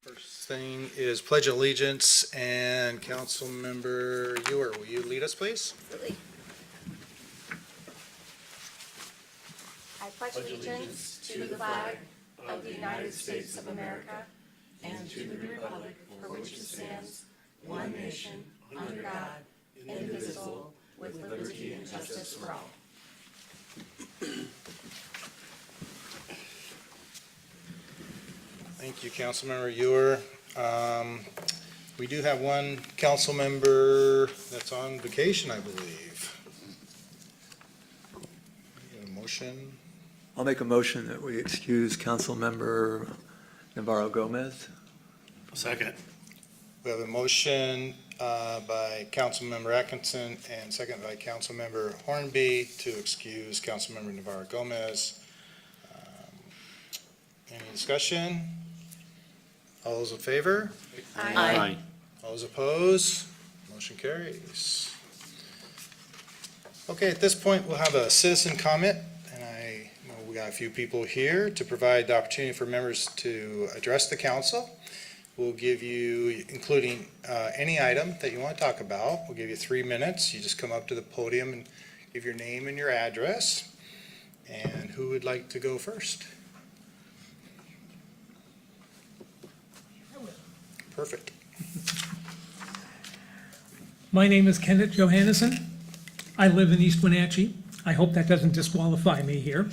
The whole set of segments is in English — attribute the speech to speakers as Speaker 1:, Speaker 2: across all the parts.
Speaker 1: First thing is Pledge of Allegiance, and Councilmember Ewer, will you lead us, please?
Speaker 2: Absolutely. I pledge allegiance to the flag of the United States of America and to the republic for which it stands, one nation, under God, indivisible, with liberty and justice for all.
Speaker 1: Thank you, Councilmember Ewer. We do have one council member that's on vacation, I believe. We get a motion?
Speaker 3: I'll make a motion that we excuse Councilmember Navarro Gomez.
Speaker 4: Second.
Speaker 1: We have a motion by Councilmember Atkinson and second by Councilmember Hornby to excuse Councilmember Navarro Gomez. Any discussion? All those in favor?
Speaker 2: Aye.
Speaker 1: All those opposed? Motion carries. Okay, at this point, we'll have a citizen comment, and I know we got a few people here to provide the opportunity for members to address the council. We'll give you, including any item that you want to talk about, we'll give you 3 minutes. You just come up to the podium and give your name and your address. And who would like to go first? Perfect.
Speaker 5: My name is Kenneth Johannesson. I live in East Wenatchee. I hope that doesn't disqualify me here.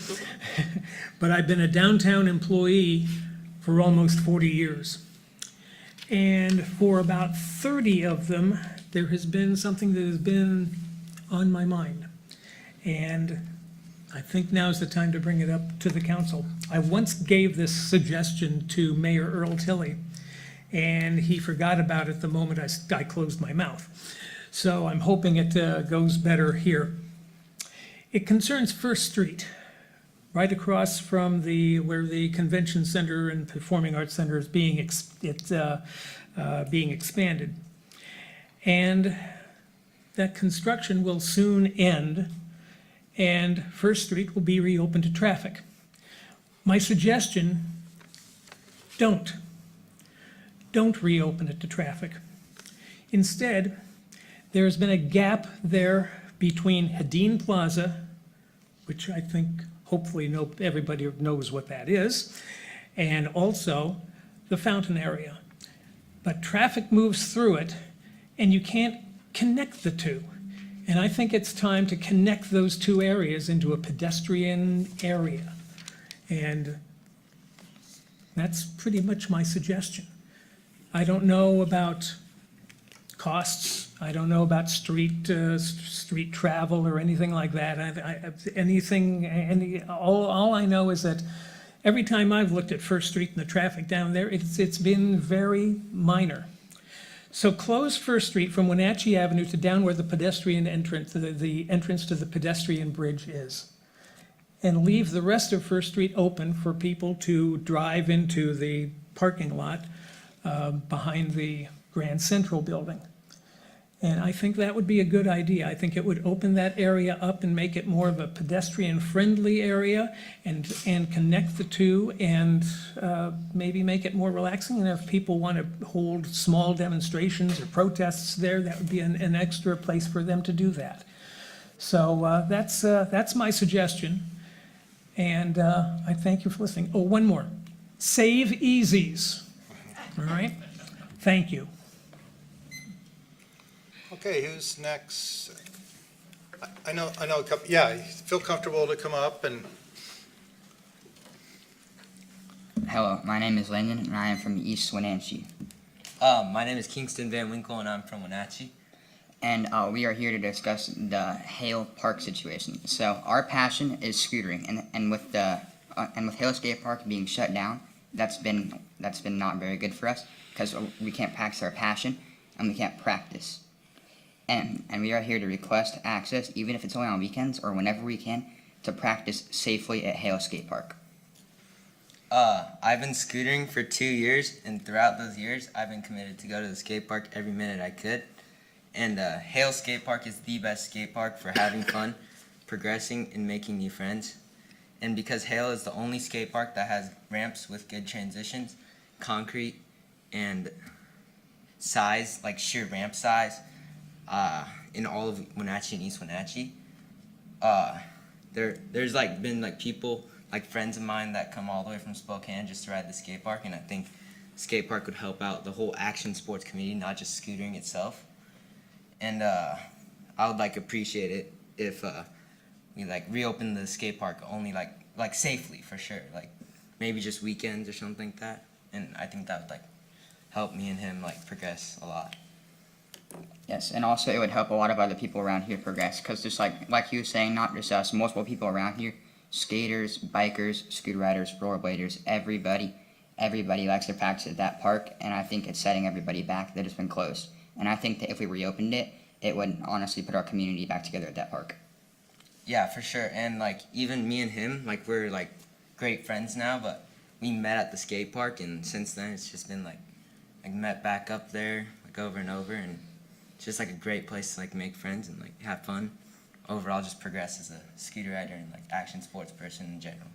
Speaker 5: But I've been a downtown employee for almost 40 years. And for about 30 of them, there has been something that has been on my mind. And I think now's the time to bring it up to the council. I once gave this suggestion to Mayor Earl Tilley, and he forgot about it the moment I closed my mouth. So I'm hoping it goes better here. It concerns First Street, right across from where the Convention Center and Performing Arts Center is being expanded. And that construction will soon end, and First Street will be reopened to traffic. My suggestion, don't reopen it to traffic. Instead, there has been a gap there between Hedin Plaza, which I think hopefully everybody knows what that is, and also the fountain area. But traffic moves through it, and you can't connect the two. And I think it's time to connect those two areas into a pedestrian area. And that's pretty much my suggestion. I don't know about costs. I don't know about street travel or anything like that. All I know is that every time I've looked at First Street and the traffic down there, it's been very minor. So close First Street from Wenatchee Avenue to down where the pedestrian entrance, the entrance to the pedestrian bridge is, and leave the rest of First Street open for people to drive into the parking lot behind the Grand Central building. And I think that would be a good idea. I think it would open that area up and make it more of a pedestrian-friendly area and connect the two and maybe make it more relaxing. And if people want to hold small demonstrations or protests there, that would be an extra place for them to do that. So that's my suggestion. And I thank you for listening. Oh, one more. Save easies. All right? Thank you.
Speaker 1: Okay, who's next? I know a couple, yeah, feel comfortable to come up and,
Speaker 6: Hello, my name is Landon, and I am from East Wenatchee.
Speaker 7: My name is Kingston Van Winkle, and I'm from Wenatchee.
Speaker 6: And we are here to discuss the Hale Park situation. So our passion is scootering, and with Hale Skate Park being shut down, that's been not very good for us because we can't practice our passion and we can't practice. And we are here to request access, even if it's only on weekends or whenever we can, to practice safely at Hale Skate Park.
Speaker 7: I've been scootering for 2 years, and throughout those years, I've been committed to go to the skate park every minute I could. And Hale Skate Park is the best skate park for having fun, progressing, and making new friends. And because Hale is the only skate park that has ramps with good transitions, concrete, and size, like sheer ramp size, in all of Wenatchee and East Wenatchee. There's like been like people, like friends of mine that come all the way from Spokane just to ride the skate park, and I think skate park would help out the whole action sports community, not just scootering itself. And I would like appreciate it if we like reopen the skate park only like safely for sure, like maybe just weekends or something like that. And I think that would like help me and him like progress a lot.
Speaker 6: Yes, and also it would help a lot of other people around here progress, because just like you were saying, not just us, multiple people around here, skaters, bikers, scooter riders, rollerbladers, everybody likes to practice at that park, and I think it's setting everybody back that it's been closed. And I think that if we reopened it, it would honestly put our community back together at that park.
Speaker 7: Yeah, for sure. And like even me and him, like we're like great friends now, but we met at the skate park, and since then it's just been like met back up there like over and over, and it's just like a great place to like make friends and like have fun. Overall, just progress as a scooter rider and like action sports person in general.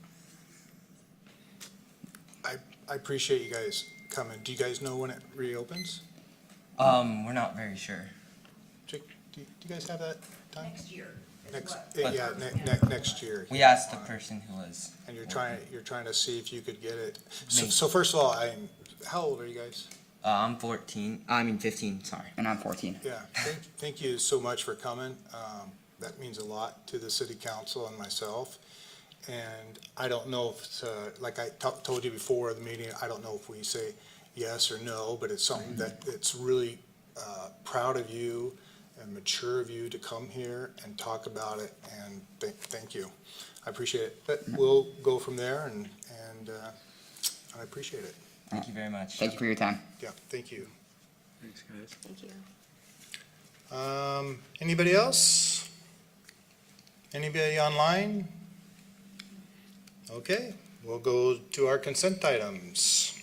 Speaker 1: I appreciate you guys coming. Do you guys know when it reopens?
Speaker 7: We're not very sure.
Speaker 1: Jake, do you guys have that time?
Speaker 2: Next year.
Speaker 1: Next,
Speaker 7: But-
Speaker 1: yeah, next year.
Speaker 7: We asked the person who was.
Speaker 1: And you're trying to see if you could get it. So first of all, how old are you guys?
Speaker 7: I'm 14. I mean 15. Sorry.
Speaker 6: And I'm 14.
Speaker 1: Yeah, thank you so much for coming. That means a lot to the city council and myself. And I don't know if it's, like I told you before the meeting, I don't know if we say yes or no, but it's something that it's really proud of you and mature of you to come here and talk about it, and thank you. I appreciate it. But we'll go from there, and I appreciate it.
Speaker 7: Thank you very much.
Speaker 6: Thank you for your time.
Speaker 1: Yeah, thank you.
Speaker 3: Thanks, guys.
Speaker 2: Thank you.
Speaker 1: Anybody else? Anybody online? Okay, we'll go to our consent items.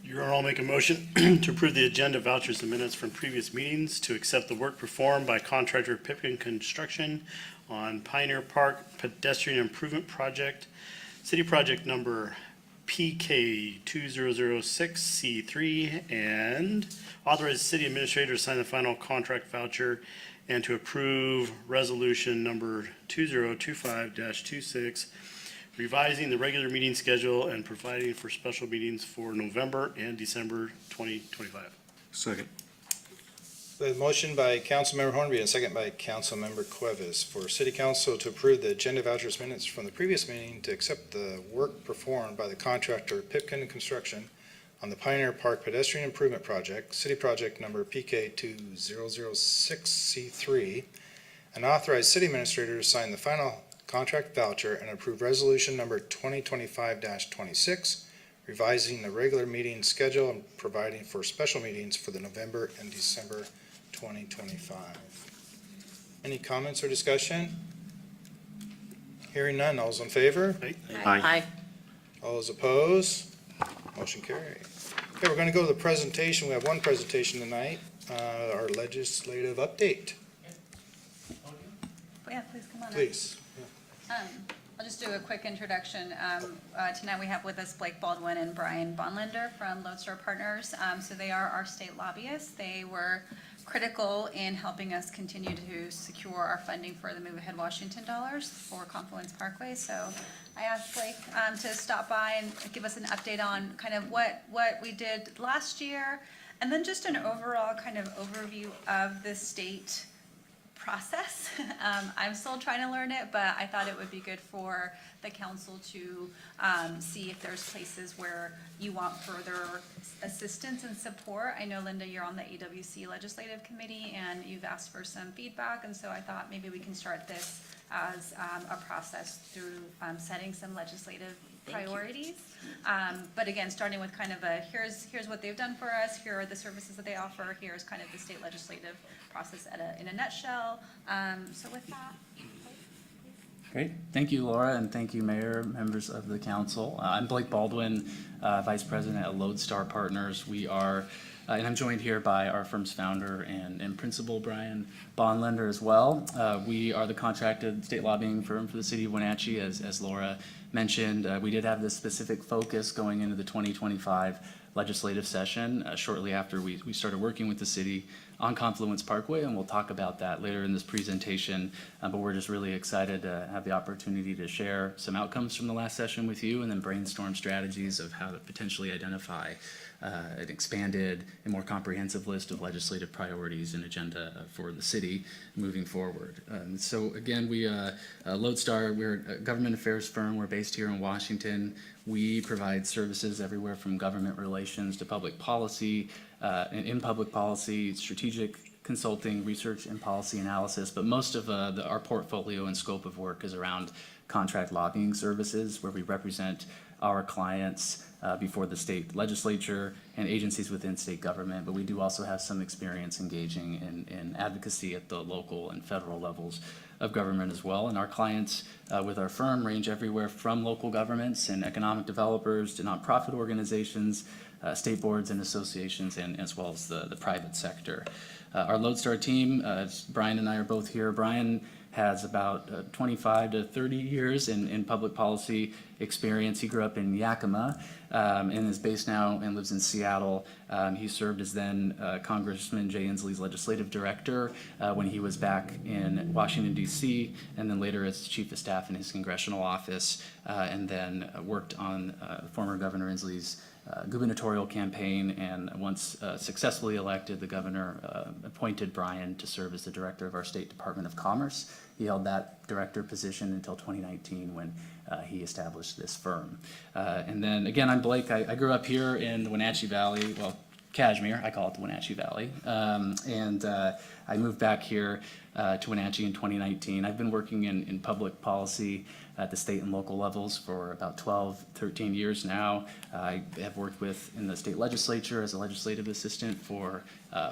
Speaker 4: Your Honor, I'll make a motion to approve the agenda, vouchers, and minutes from previous meetings, to accept the work performed by contractor Pipkin Construction on Pioneer Park Pedestrian Improvement Project, city project number PK 2006C3, and authorize the city administrator to sign the final contract voucher and to approve resolution number 2025-26, revising the regular meeting schedule and providing for special meetings for November and December 2025.
Speaker 3: Second.
Speaker 1: We have a motion by Councilmember Hornby and a second by Councilmember Cuevas for City Council to approve the agenda vouchers minutes from the previous meeting, to accept the work performed by the contractor Pipkin Construction on the Pioneer Park Pedestrian Improvement Project, City Project Number PK 2006C3, and authorize city administrator to sign the final contract voucher and approve resolution number 2025-26, revising the regular meeting schedule and providing for special meetings for the November and December 2025. Any comments or discussion? Hearing none, all's in favor?
Speaker 4: Aye.
Speaker 1: All those opposed? Motion carried. Okay, we're going to go to the presentation. We have one presentation tonight, our legislative update.
Speaker 8: Yeah, please come on up.
Speaker 1: Please.
Speaker 8: I'll just do a quick introduction. Tonight we have with us Blake Baldwin and Brian Bonlander from Lodestar Partners. So they are our state lobbyists. They were critical in helping us continue to secure our funding for the Move Ahead Washington dollars for Confluence Parkway. So I asked Blake to stop by and give us an update on kind of what we did last year, and then just an overall kind of overview of the state process. I'm still trying to learn it, but I thought it would be good for the council to see if there's places where you want further assistance and support. I know, Linda, you're on the AWC Legislative Committee, and you've asked for some feedback, and so I thought maybe we can start this as a process through setting some legislative priorities. But again, starting with kind of here's what they've done for us, here are the services that they offer, here's kind of the state legislative process in a nutshell. So with that,
Speaker 9: Great. Thank you, Laura, and thank you, Mayor, members of the council. I'm Blake Baldwin, Vice President at Lodestar Partners. We are, and I'm joined here by our firm's founder and principal, Brian Bonlender, as well. We are the contracted state lobbying firm for the city of Wenatchee, as Laura mentioned. We did have this specific focus going into the 2025 legislative session shortly after we started working with the city on Confluence Parkway, and we'll talk about that later in this presentation. But we're just really excited to have the opportunity to share some outcomes from the last session with you and then brainstorm strategies of how to potentially identify an expanded and more comprehensive list of legislative priorities and agenda for the city moving forward. So again, Lodestar, we're a government affairs firm. We're based here in Washington. We provide services everywhere from government relations to public policy, and in public policy, strategic consulting, research, and policy analysis. But most of our portfolio and scope of work is around contract lobbying services, where we represent our clients before the state legislature and agencies within state government. But we do also have some experience engaging in advocacy at the local and federal levels of government as well. And our clients with our firm range everywhere from local governments and economic developers to nonprofit organizations, state boards and associations, and as well as the private sector. Our Lodestar team, Brian and I are both here. Brian has about 25 to 30 years in public policy experience. He grew up in Yakima and is based now and lives in Seattle. He served as then Congressman Jay Inslee's legislative director when he was back in Washington, D.C., and then later as chief of staff in his congressional office, and then worked on former Governor Inslee's gubernatorial campaign, and once successfully elected, the governor appointed Brian to serve as the director of our State Department of Commerce. He held that director position until 2019 when he established this firm. And then again, I'm Blake. I grew up here in the Wenatchee Valley, well, Cashmere, I call it the Wenatchee Valley. And I moved back here to Wenatchee in 2019. I've been working in public policy at the state and local levels for about 12, 13 years now. I have worked in the state legislature as a legislative assistant for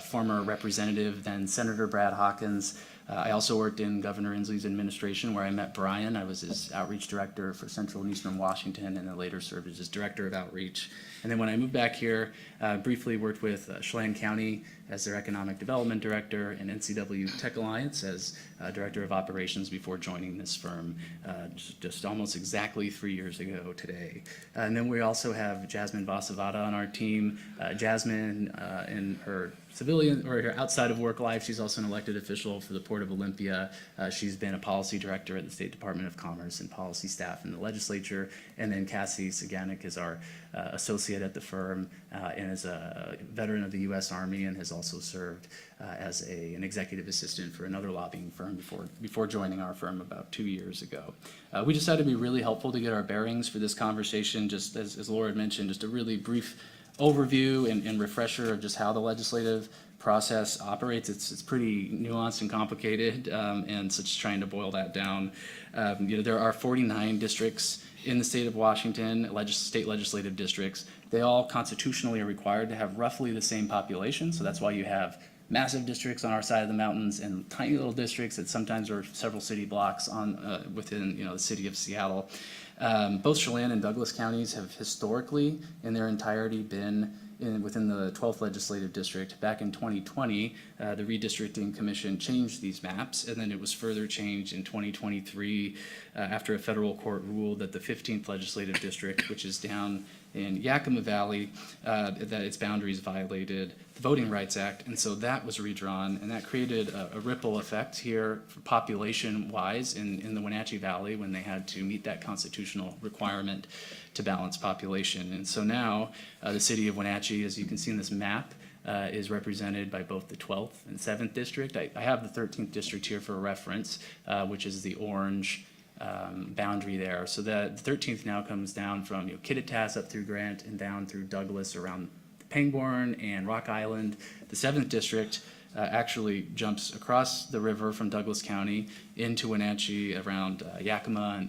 Speaker 9: former Representative, then Senator Brad Hawkins. I also worked in Governor Inslee's administration where I met Brian. I was his outreach director for Central and Eastern Washington, and then later served as his director of outreach. And then when I moved back here, briefly worked with Chelan County as their economic development director and NCW Tech Alliance as director of operations before joining this firm just almost exactly 3 years ago today. And then we also have Jasmine Vasavada on our team. Jasmine, in her civilian or her outside of work life, she's also an elected official for the Port of Olympia. She's been a policy director at the State Department of Commerce and policy staff in the legislature. And then Cassie Saganik is our associate at the firm and is a veteran of the U.S. Army and has also served as an executive assistant for another lobbying firm before joining our firm about 2 years ago. We decided it'd be really helpful to get our bearings for this conversation, just as Laura had mentioned, just a really brief overview and refresher of just how the legislative process operates. It's pretty nuanced and complicated, and so just trying to boil that down. There are 49 districts in the state of Washington, state legislative districts. They all constitutionally are required to have roughly the same population, so that's why you have massive districts on our side of the mountains and tiny little districts that sometimes are several city blocks within the city of Seattle. Both Chelan and Douglas counties have historically, in their entirety, been within the 12th legislative district. Back in 2020, the redistricting commission changed these maps, and then it was further changed in 2023 after a federal court ruled that the 15th legislative district, which is down in Yakima Valley, that its boundaries violated the Voting Rights Act, and so that was redrawn, and that created a ripple effect here population-wise in the Wenatchee Valley when they had to meet that constitutional requirement to balance population. And so now the city of Wenatchee, as you can see in this map, is represented by both the 12th and 7th district. I have the 13th district here for reference, which is the orange boundary there. So the 13th now comes down from Kittitas up through Grant and down through Douglas around Pangborn and Rock Island. The 7th district actually jumps across the river from Douglas County into Wenatchee around Yakima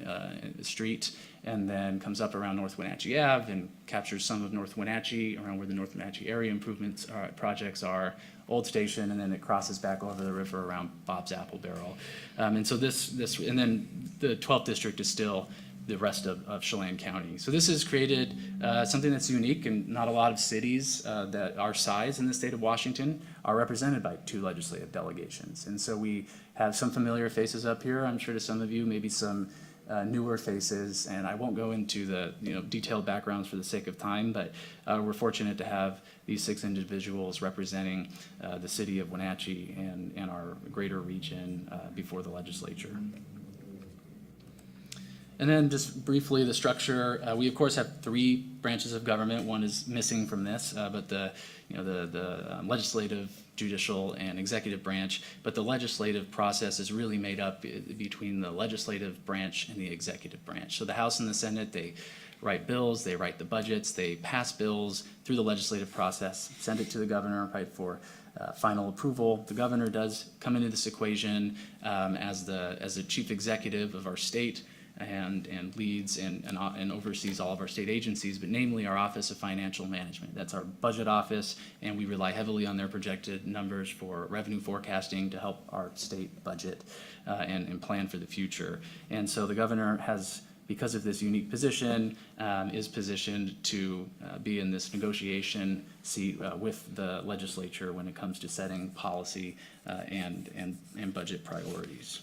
Speaker 9: Street, and then comes up around North Wenatchee Ave and captures some of North Wenatchee around where the North Wenatchee area improvements projects are, Old Station, and then it crosses back over the river around Bob's Apple Barrel. And so and then the 12th district is still the rest of Chelan County. So this has created something that's unique, and not a lot of cities that our size in the state of Washington are represented by 2 legislative delegations. And so we have some familiar faces up here, I'm sure to some of you, maybe some newer faces, and I won't go into the detailed backgrounds for the sake of time, but we're fortunate to have these 6 individuals representing the city of Wenatchee and our greater region before the legislature. And then just briefly, the structure, we of course have 3 branches of government. One is missing from this, but the legislative, judicial, and executive branch. But the legislative process is really made up between the legislative branch and the executive branch. So the House and the Senate, they write bills, they write the budgets, they pass bills through the legislative process, send it to the governor, right, for final approval. The governor does come into this equation as the chief executive of our state, and leads and oversees all of our state agencies, but namely our Office of Financial Management. That's our budget office, and we rely heavily on their projected numbers for revenue forecasting to help our state budget and plan for the future. And so the governor has, because of this unique position, is positioned to be in this negotiation seat with the legislature when it comes to setting policy and budget priorities.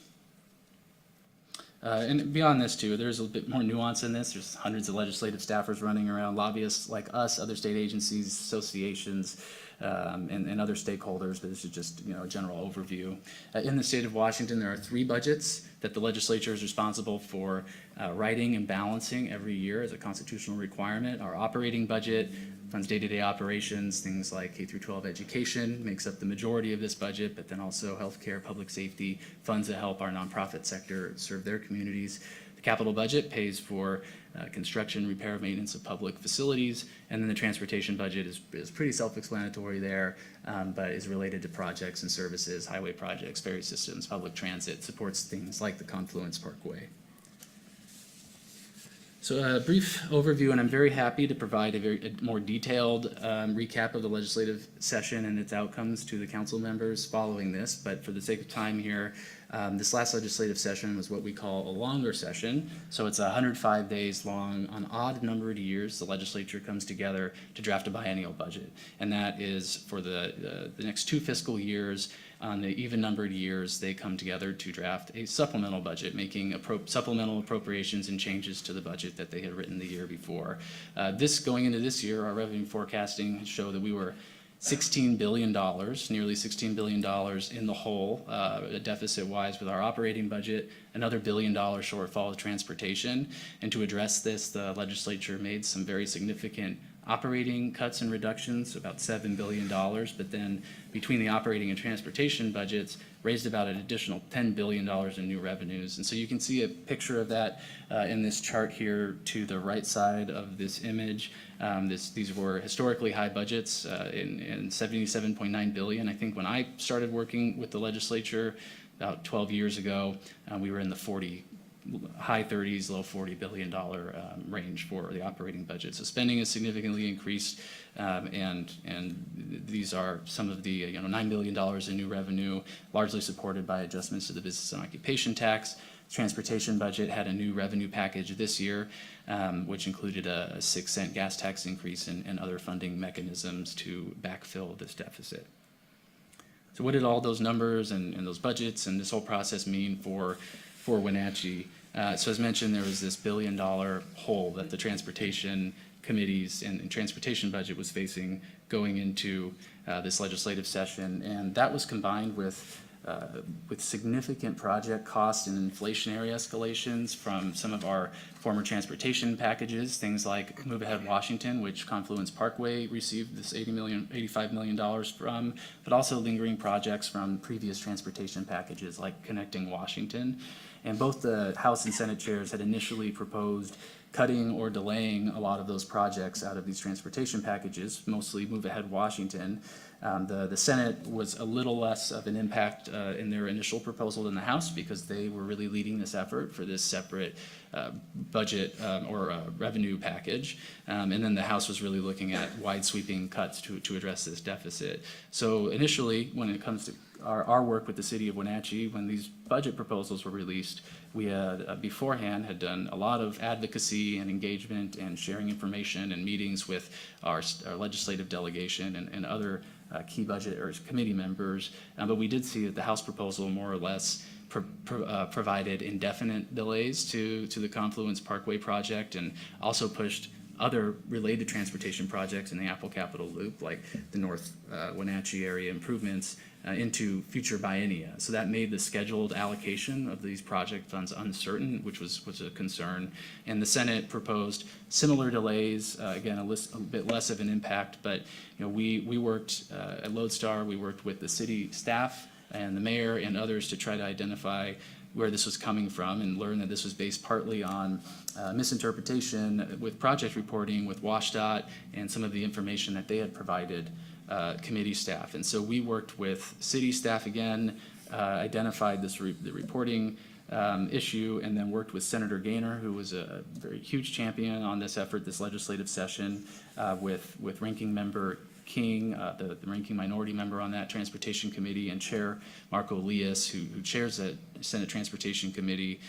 Speaker 9: And beyond this too, there's a bit more nuance in this. There's hundreds of legislative staffers running around, lobbyists like us, other state agencies, associations, and other stakeholders, but this is just a general overview. In the state of Washington, there are 3 budgets that the legislature is responsible for writing and balancing every year as a constitutional requirement. Our operating budget funds day-to-day operations, things like K through 12 education makes up the majority of this budget, but then also healthcare, public safety, funds that help our nonprofit sector serve their communities. The capital budget pays for construction, repair, maintenance of public facilities, and then the transportation budget is pretty self-explanatory there, but is related to projects and services, highway projects, ferry systems, public transit, supports things like the Confluence Parkway. So a brief overview, and I'm very happy to provide a more detailed recap of the legislative session and its outcomes to the council members following this, but for the sake of time here, this last legislative session was what we call a longer session. So it's 105 days long. On odd numbered years, the legislature comes together to draft a biennial budget. And that is for the next 2 fiscal years. On the even numbered years, they come together to draft a supplemental budget, making supplemental appropriations and changes to the budget that they had written the year before. Going into this year, our revenue forecasting showed that we were $16 billion, nearly $16 billion in the hole, deficit-wise with our operating budget, another $1 billion shortfall of transportation. And to address this, the legislature made some very significant operating cuts and reductions, about $7 billion, but then between the operating and transportation budgets, raised about an additional $10 billion in new revenues. And so you can see a picture of that in this chart here to the right side of this image. These were historically high budgets in $77.9 billion. I think when I started working with the legislature about 12 years ago, we were in the high 30s, low $40 billion range for the operating budget. So spending is significantly increased, and these are some of the $9 billion in new revenue, largely supported by adjustments to the business and occupation tax. Transportation budget had a new revenue package this year, which included a 6-cent gas tax increase and other funding mechanisms to backfill this deficit. So what did all those numbers and those budgets and this whole process mean for Wenatchee? So as mentioned, there was this $1 billion hole that the transportation committees and transportation budget was facing going into this legislative session, and that was combined with significant project cost and inflationary escalations from some of our former transportation packages, things like Move Ahead Washington, which Confluence Parkway received this $85 million from, but also lingering projects from previous transportation packages like Connecting Washington. And both the House and Senate chairs had initially proposed cutting or delaying a lot of those projects out of these transportation packages, mostly Move Ahead Washington. The Senate was a little less of an impact in their initial proposal than the House because they were really leading this effort for this separate budget or revenue package. And then the House was really looking at wide sweeping cuts to address this deficit. So initially, when it comes to our work with the city of Wenatchee, when these budget proposals were released, we had beforehand had done a lot of advocacy and engagement and sharing information and meetings with our legislative delegation and other key budget or committee members. But we did see that the House proposal more or less provided indefinite delays to the Confluence Parkway project, and also pushed other related transportation projects in the Apple Capital Loop, like the North Wenatchee area improvements, into future biennia. So that made the scheduled allocation of these project funds uncertain, which was a concern. And the Senate proposed similar delays, again, a bit less of an impact, but we worked at Lodestar, we worked with the city staff and the mayor and others to try to identify where this was coming from, and learn that this was based partly on misinterpretation with project reporting with WashDOT and some of the information that they had provided committee staff. And so we worked with city staff again, identified the reporting issue, and then worked with Senator Gaynor, who was a very huge champion on this effort this legislative session, with Ranking Member King, the ranking minority member on that Transportation Committee, and Chair Marco Elias, who chairs the Senate Transportation Committee,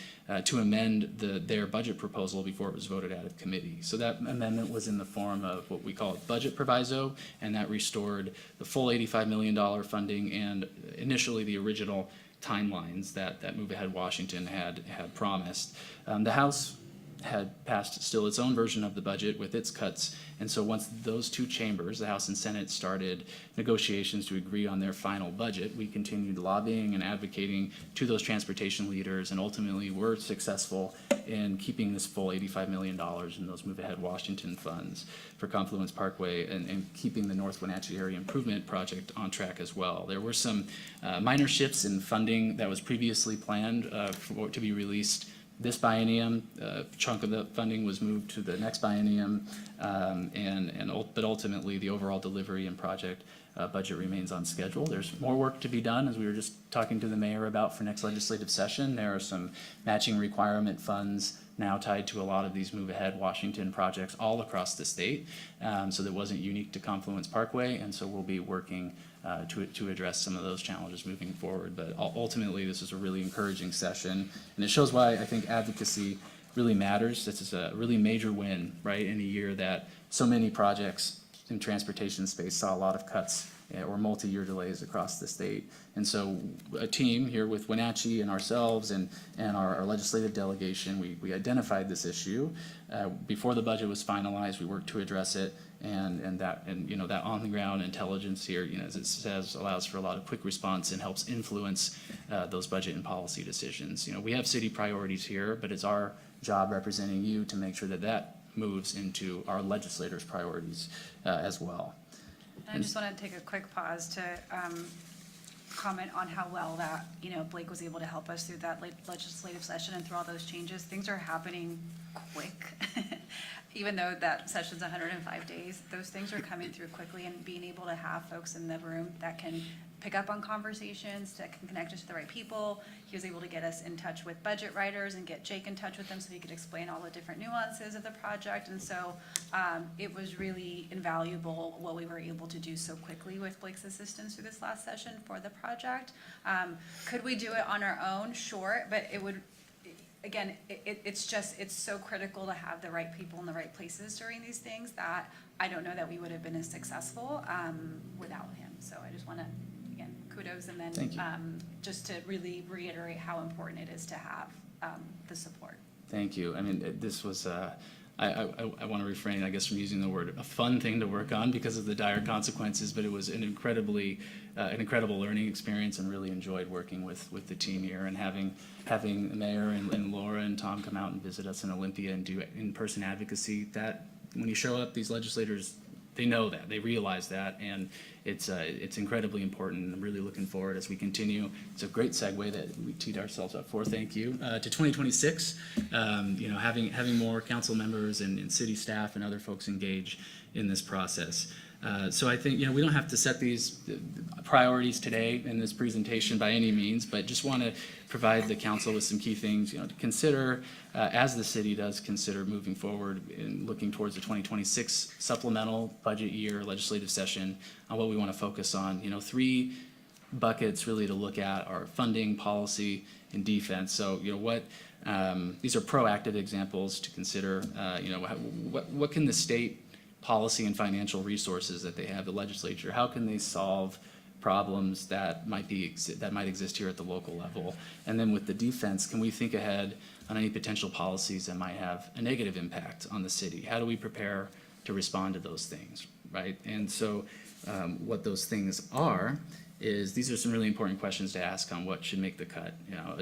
Speaker 9: to amend their budget proposal before it was voted out of committee. So that amendment was in the form of what we call a budget proviso, and that restored the full $85 million funding and initially the original timelines that Move Ahead Washington had promised. The House had passed still its own version of the budget with its cuts, and so once those two chambers, the House and Senate, started negotiations to agree on their final budget, we continued lobbying and advocating to those transportation leaders, and ultimately were successful in keeping this full $85 million in those Move Ahead Washington funds for Confluence Parkway, and keeping the North Wenatchee Area Improvement Project on track as well. There were some minor shifts in funding that was previously planned to be released this biennium. A chunk of the funding was moved to the next biennium, but ultimately the overall delivery and project budget remains on schedule. There's more work to be done, as we were just talking to the mayor about, for next legislative session. There are some matching requirement funds now tied to a lot of these Move Ahead Washington projects all across the state, so that wasn't unique to Confluence Parkway, and so we'll be working to address some of those challenges moving forward. But ultimately, this is a really encouraging session, and it shows why I think advocacy really matters. This is a really major win, right, in a year that so many projects in transportation space saw a lot of cuts or multi-year delays across the state. And so a team here with Wenatchee and ourselves and our legislative delegation, we identified this issue. Before the budget was finalized, we worked to address it, and that on the ground intelligence here, as it says, allows for a lot of quick response and helps influence those budget and policy decisions. We have city priorities here, but it's our job representing you to make sure that moves into our legislators' priorities as well.
Speaker 8: I just want to take a quick pause to comment on how well that, Blake was able to help us through that legislative session and through all those changes. Things are happening quick. Even though that session's 105 days, those things are coming through quickly, and being able to have folks in the room that can pick up on conversations, that can connect us to the right people. He was able to get us in touch with budget writers and get Jake in touch with them so he could explain all the different nuances of the project. And so it was really invaluable what we were able to do so quickly with Blake's assistance through this last session for the project. Could we do it on our own? Sure, but it would, again, it's so critical to have the right people in the right places during these things that I don't know that we would have been as successful without him. So I just want to, again, kudos, and then
Speaker 9: Thank you.
Speaker 8: Just to really reiterate how important it is to have the support.
Speaker 9: Thank you. I mean, this was, I want to refrain, I guess, from using the word a fun thing to work on because of the dire consequences, but it was an incredible learning experience, and really enjoyed working with the team here, and having the mayor and Laura and Tom come out and visit us in Olympia and do in-person advocacy. That when you show up, these legislators, they know that, they realize that, and it's incredibly important. I'm really looking forward as we continue. It's a great segue that we teed ourselves up for. Thank you. To 2026, having more council members and city staff and other folks engage in this process. So I think, we don't have to set these priorities today in this presentation by any means, but just want to provide the council with some key things, to consider as the city does consider moving forward in looking towards the 2026 supplemental budget year legislative session on what we want to focus on. 3 buckets really to look at are funding, policy, and defense. So, what These are proactive examples to consider, what can the state policy and financial resources that they have, the legislature, how can they solve problems that might exist here at the local level? And then with the defense, can we think ahead on any potential policies that might have a negative impact on the city? How do we prepare to respond to those things, right? And so what those things are is, these are some really important questions to ask on what should make the cut.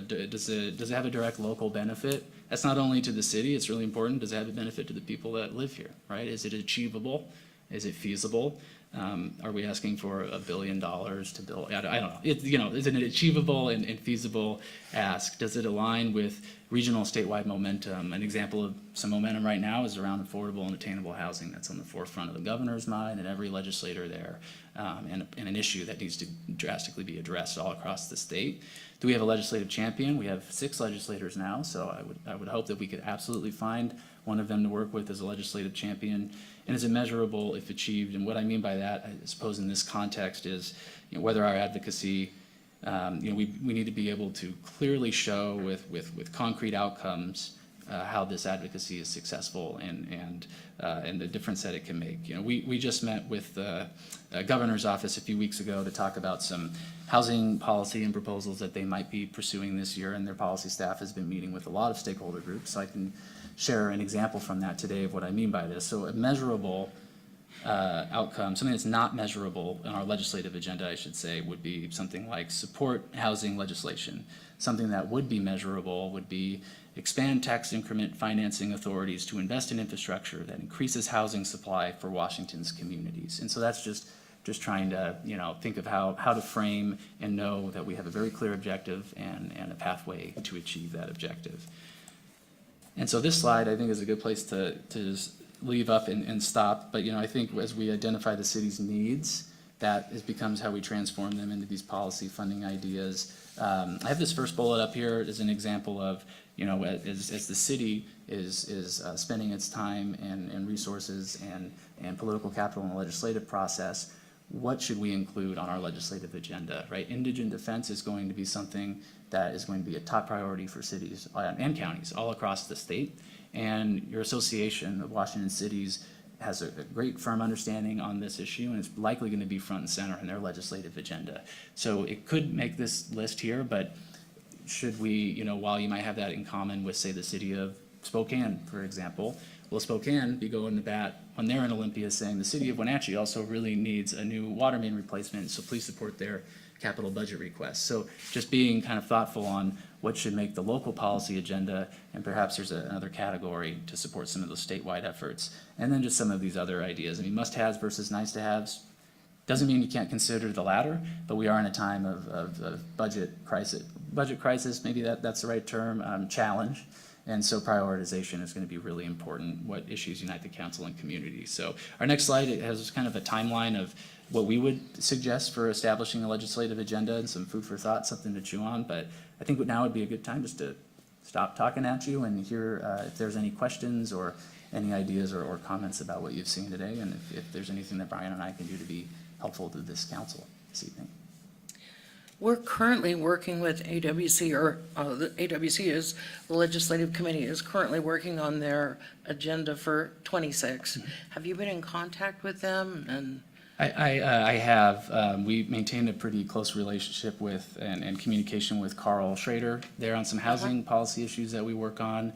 Speaker 9: Does it have a direct local benefit? That's not only to the city, it's really important. Does it have a benefit to the people that live here, right? Is it achievable? Is it feasible? Are we asking for $1 billion to build? I don't know. Is it an achievable and feasible ask? Does it align with regional statewide momentum? An example of some momentum right now is around affordable and attainable housing. That's on the forefront of the governor's mind and every legislator there, and an issue that needs to drastically be addressed all across the state. Do we have a legislative champion? We have 6 legislators now, so I would hope that we could absolutely find one of them to work with as a legislative champion. And is it measurable if achieved? And what I mean by that, I suppose in this context, is whether our advocacy, we need to be able to clearly show with concrete outcomes how this advocacy is successful and the difference that it can make. We just met with the governor's office a few weeks ago to talk about some housing policy and proposals that they might be pursuing this year, and their policy staff has been meeting with a lot of stakeholder groups. So I can share an example from that today of what I mean by this. So a measurable outcome, something that's not measurable in our legislative agenda, I should say, would be something like support housing legislation. Something that would be measurable would be expand tax increment financing authorities to invest in infrastructure that increases housing supply for Washington's communities. And so that's just trying to think of how to frame and know that we have a very clear objective and a pathway to achieve that objective. And so this slide, I think, is a good place to just leave up and stop. But I think as we identify the city's needs, that becomes how we transform them into these policy funding ideas. I have this first bullet up here as an example of, as the city is spending its time and resources and political capital in the legislative process, what should we include on our legislative agenda, right? Indigent defense is going to be something that is going to be a top priority for cities and counties all across the state. And your association of Washington cities has a great firm understanding on this issue, and it's likely going to be front and center in their legislative agenda. So it could make this list here, but should we, while you might have that in common with, say, the city of Spokane, for example, will Spokane be going to bat when they're in Olympia saying the city of Wenatchee also really needs a new water main replacement, so please support their capital budget requests. So just being kind of thoughtful on what should make the local policy agenda, and perhaps there's another category to support some of those statewide efforts. And then just some of these other ideas. Nice-to-haves versus nice-to-haves. Doesn't mean you can't consider the latter, but we are in a time of budget crisis, maybe that's the right term, challenge. And so prioritization is going to be really important, what issues unite the council and community. So our next slide, it has kind of a timeline of what we would suggest for establishing a legislative agenda and some food for thought, something to chew on. But I think now would be a good time just to stop talking at you and hear if there's any questions or any ideas or comments about what you've seen today, and if there's anything that Brian and I can do to be helpful to this council this evening.
Speaker 10: We're currently working with AWC, or the AWC is, the Legislative Committee is currently working on their agenda for 26. Have you been in contact with them? And
Speaker 9: I have. We maintained a pretty close relationship with and communication with Carl Schrader there on some housing policy issues that we work on.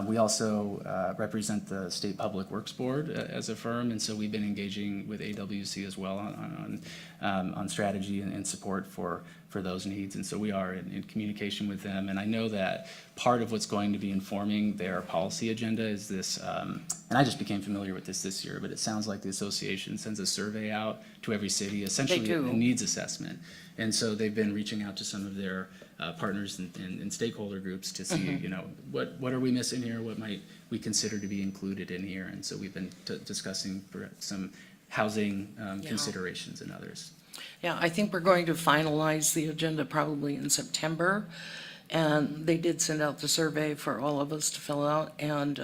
Speaker 9: We also represent the State Public Works Board as a firm, and so we've been engaging with AWC as well on strategy and support for those needs. And so we are in communication with them. And I know that part of what's going to be informing their policy agenda is this, and I just became familiar with this year, but it sounds like the association sends a survey out to every city, essentially a needs assessment. And so they've been reaching out to some of their partners and stakeholder groups to see, what are we missing here? What might we consider to be included in here? And so we've been discussing some housing considerations and others.
Speaker 10: yeah, I think we're going to finalize the agenda probably in September. And they did send out the survey for all of us to fill out. And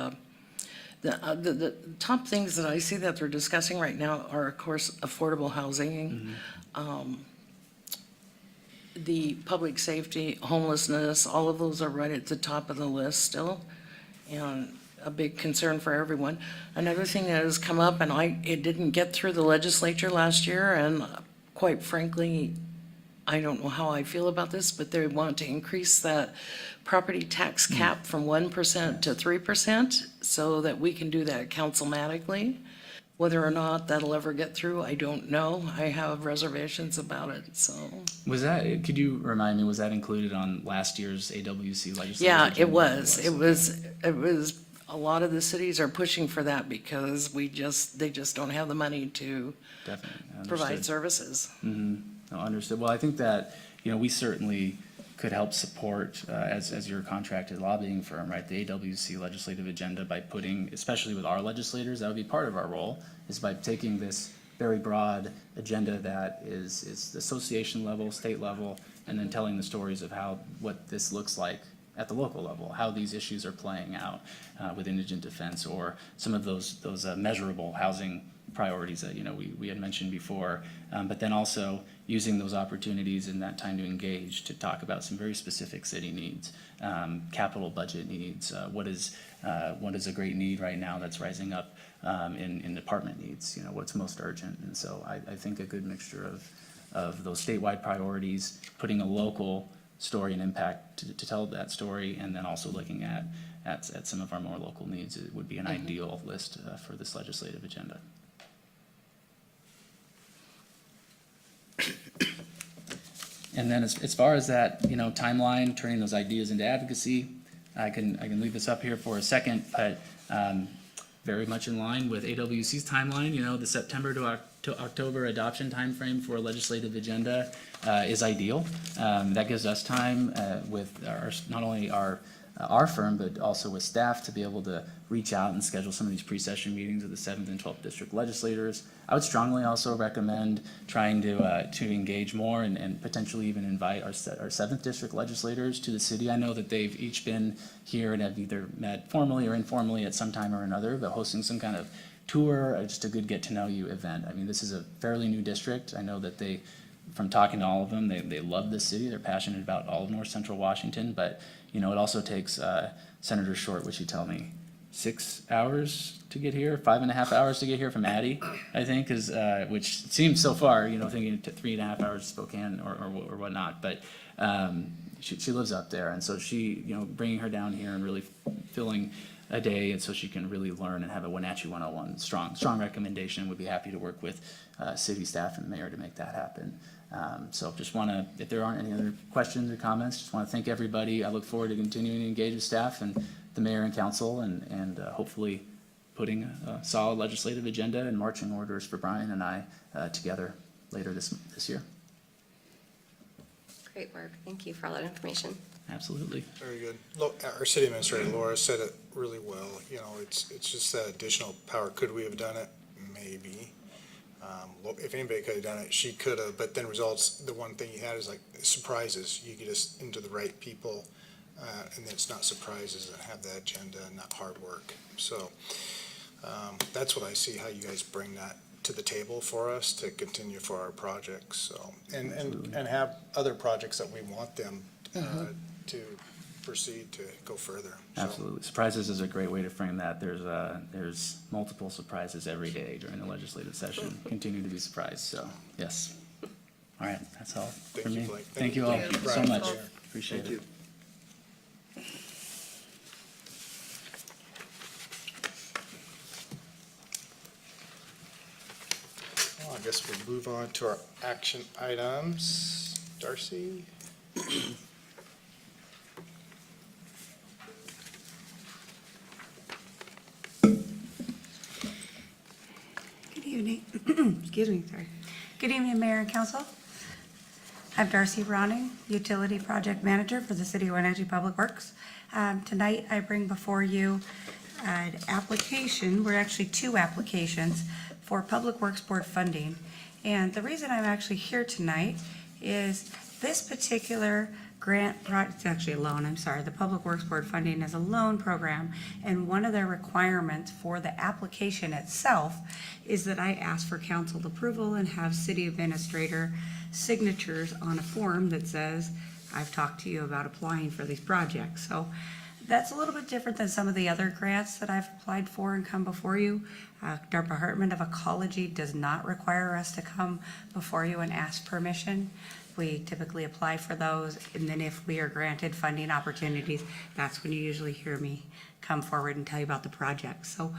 Speaker 10: the top things that I see that they're discussing right now are, of course, affordable housing. the public safety, homelessness, all of those are right at the top of the list still, and a big concern for everyone. Another thing that has come up, and it didn't get through the legislature last year, and quite frankly, I don't know how I feel about this, but they want to increase that property tax cap from 1% to 3% so that we can do that councilmatically. Whether or not that'll ever get through, I don't know. I have reservations about it, so.
Speaker 9: Was that, could you remind me, was that included on last year's AWC legislative?
Speaker 10: Yeah, it
Speaker 9: agenda?
Speaker 10: was. It was, a lot of the cities are pushing for that because they just don't have the money to
Speaker 9: Definitely.
Speaker 10: provide
Speaker 9: Understood.
Speaker 10: services.
Speaker 9: No, understood. Well, I think that, we certainly could help support, as your contracted lobbying firm, right, the AWC legislative agenda by putting, especially with our legislators, that would be part of our role, is by taking this very broad agenda that is association level, state level, and then telling the stories of what this looks like at the local level, how these issues are playing out with indigent defense or some of those measurable housing priorities that, we had mentioned before, but then also using those opportunities in that time to engage, to talk about some very specific city needs, capital budget needs, what is a great need right now that's rising up in department needs, what's most urgent. And so I think a good mixture of those statewide priorities, putting a local story and impact to tell that story, and then also looking at some of our more local needs, it would be an ideal list for this legislative agenda. And then as far as that, timeline, turning those ideas into advocacy, I can leave this up here for a second, but very much in line with AWC's timeline, the September to October adoption timeframe for a legislative agenda is ideal. That gives us time with not only our firm, but also with staff to be able to reach out and schedule some of these pre-session meetings with the 7th and 12th district legislators. I would strongly also recommend trying to engage more and potentially even invite our 7th district legislators to the city. I know that they've each been here and have either met formally or informally at some time or another, but hosting some kind of tour or just a good get-to-know-you event. I mean, this is a fairly new district. I know that from talking to all of them, they love this city. They're passionate about all of North Central Washington, but it also takes Senator Short, would she tell me, 6 hours to get here, 5.5 hours to get here from Addie, I think, which seems so far, thinking 3.5 hours to Spokane or whatnot, but she lives up there, and so she, bringing her down here and really filling a day, and so she can really learn and have a Wenatchee 101 strong recommendation. Would be happy to work with city staff and the mayor to make that happen. So just want to, if there aren't any other questions or comments, just want to thank everybody. I look forward to continuing to engage with staff and the mayor and council, and hopefully putting a solid legislative agenda and marching orders for Brian and I together later this year.
Speaker 2: Great work. Thank you for all that information.
Speaker 9: Absolutely.
Speaker 1: Very good. Look, our city administrator, Laura, said it really well. It's just that additional power. Could we have done it? Maybe. If anybody could have done it, she could have, but then results, the one thing you had is like surprises. You get us into the right people, and it's not surprises that have that agenda and not hard work. So that's what I see, how you guys bring that to the table for us to continue for our projects. So and have other projects that we want them to proceed to go further. So.
Speaker 9: Absolutely. Surprises is a great way to frame that. There's multiple surprises every day during the legislative session. Continue to be surprised. So, yes. All right. That's all for me.
Speaker 1: Blake.
Speaker 9: Thank you all
Speaker 1: Thank you,
Speaker 9: so
Speaker 1: Brian.
Speaker 9: much. Appreciate it.
Speaker 1: Well, I guess we'll move on to our action items. Darcy?
Speaker 11: Good evening. Excuse me, sorry. Good evening, Mayor and Council. I'm Darcy Ronning, Utility Project Manager for the City of Wenatchee Public Works. Tonight, I bring before you an application, we're actually two applications for Public Works Board funding. And the reason I'm actually here tonight is this particular it's actually a loan, I'm sorry. The Public Works Board funding is a loan program, and one of their requirements for the application itself is that I ask for council approval and have city administrator signatures on a form that says, I've talked to you about applying for these projects. So that's a little bit different than some of the other grants that I've applied for and come before you. Our Department of Ecology does not require us to come before you and ask permission. We typically apply for those, and then if we are granted funding opportunities, that's when you usually hear me come forward and tell you about the project. So,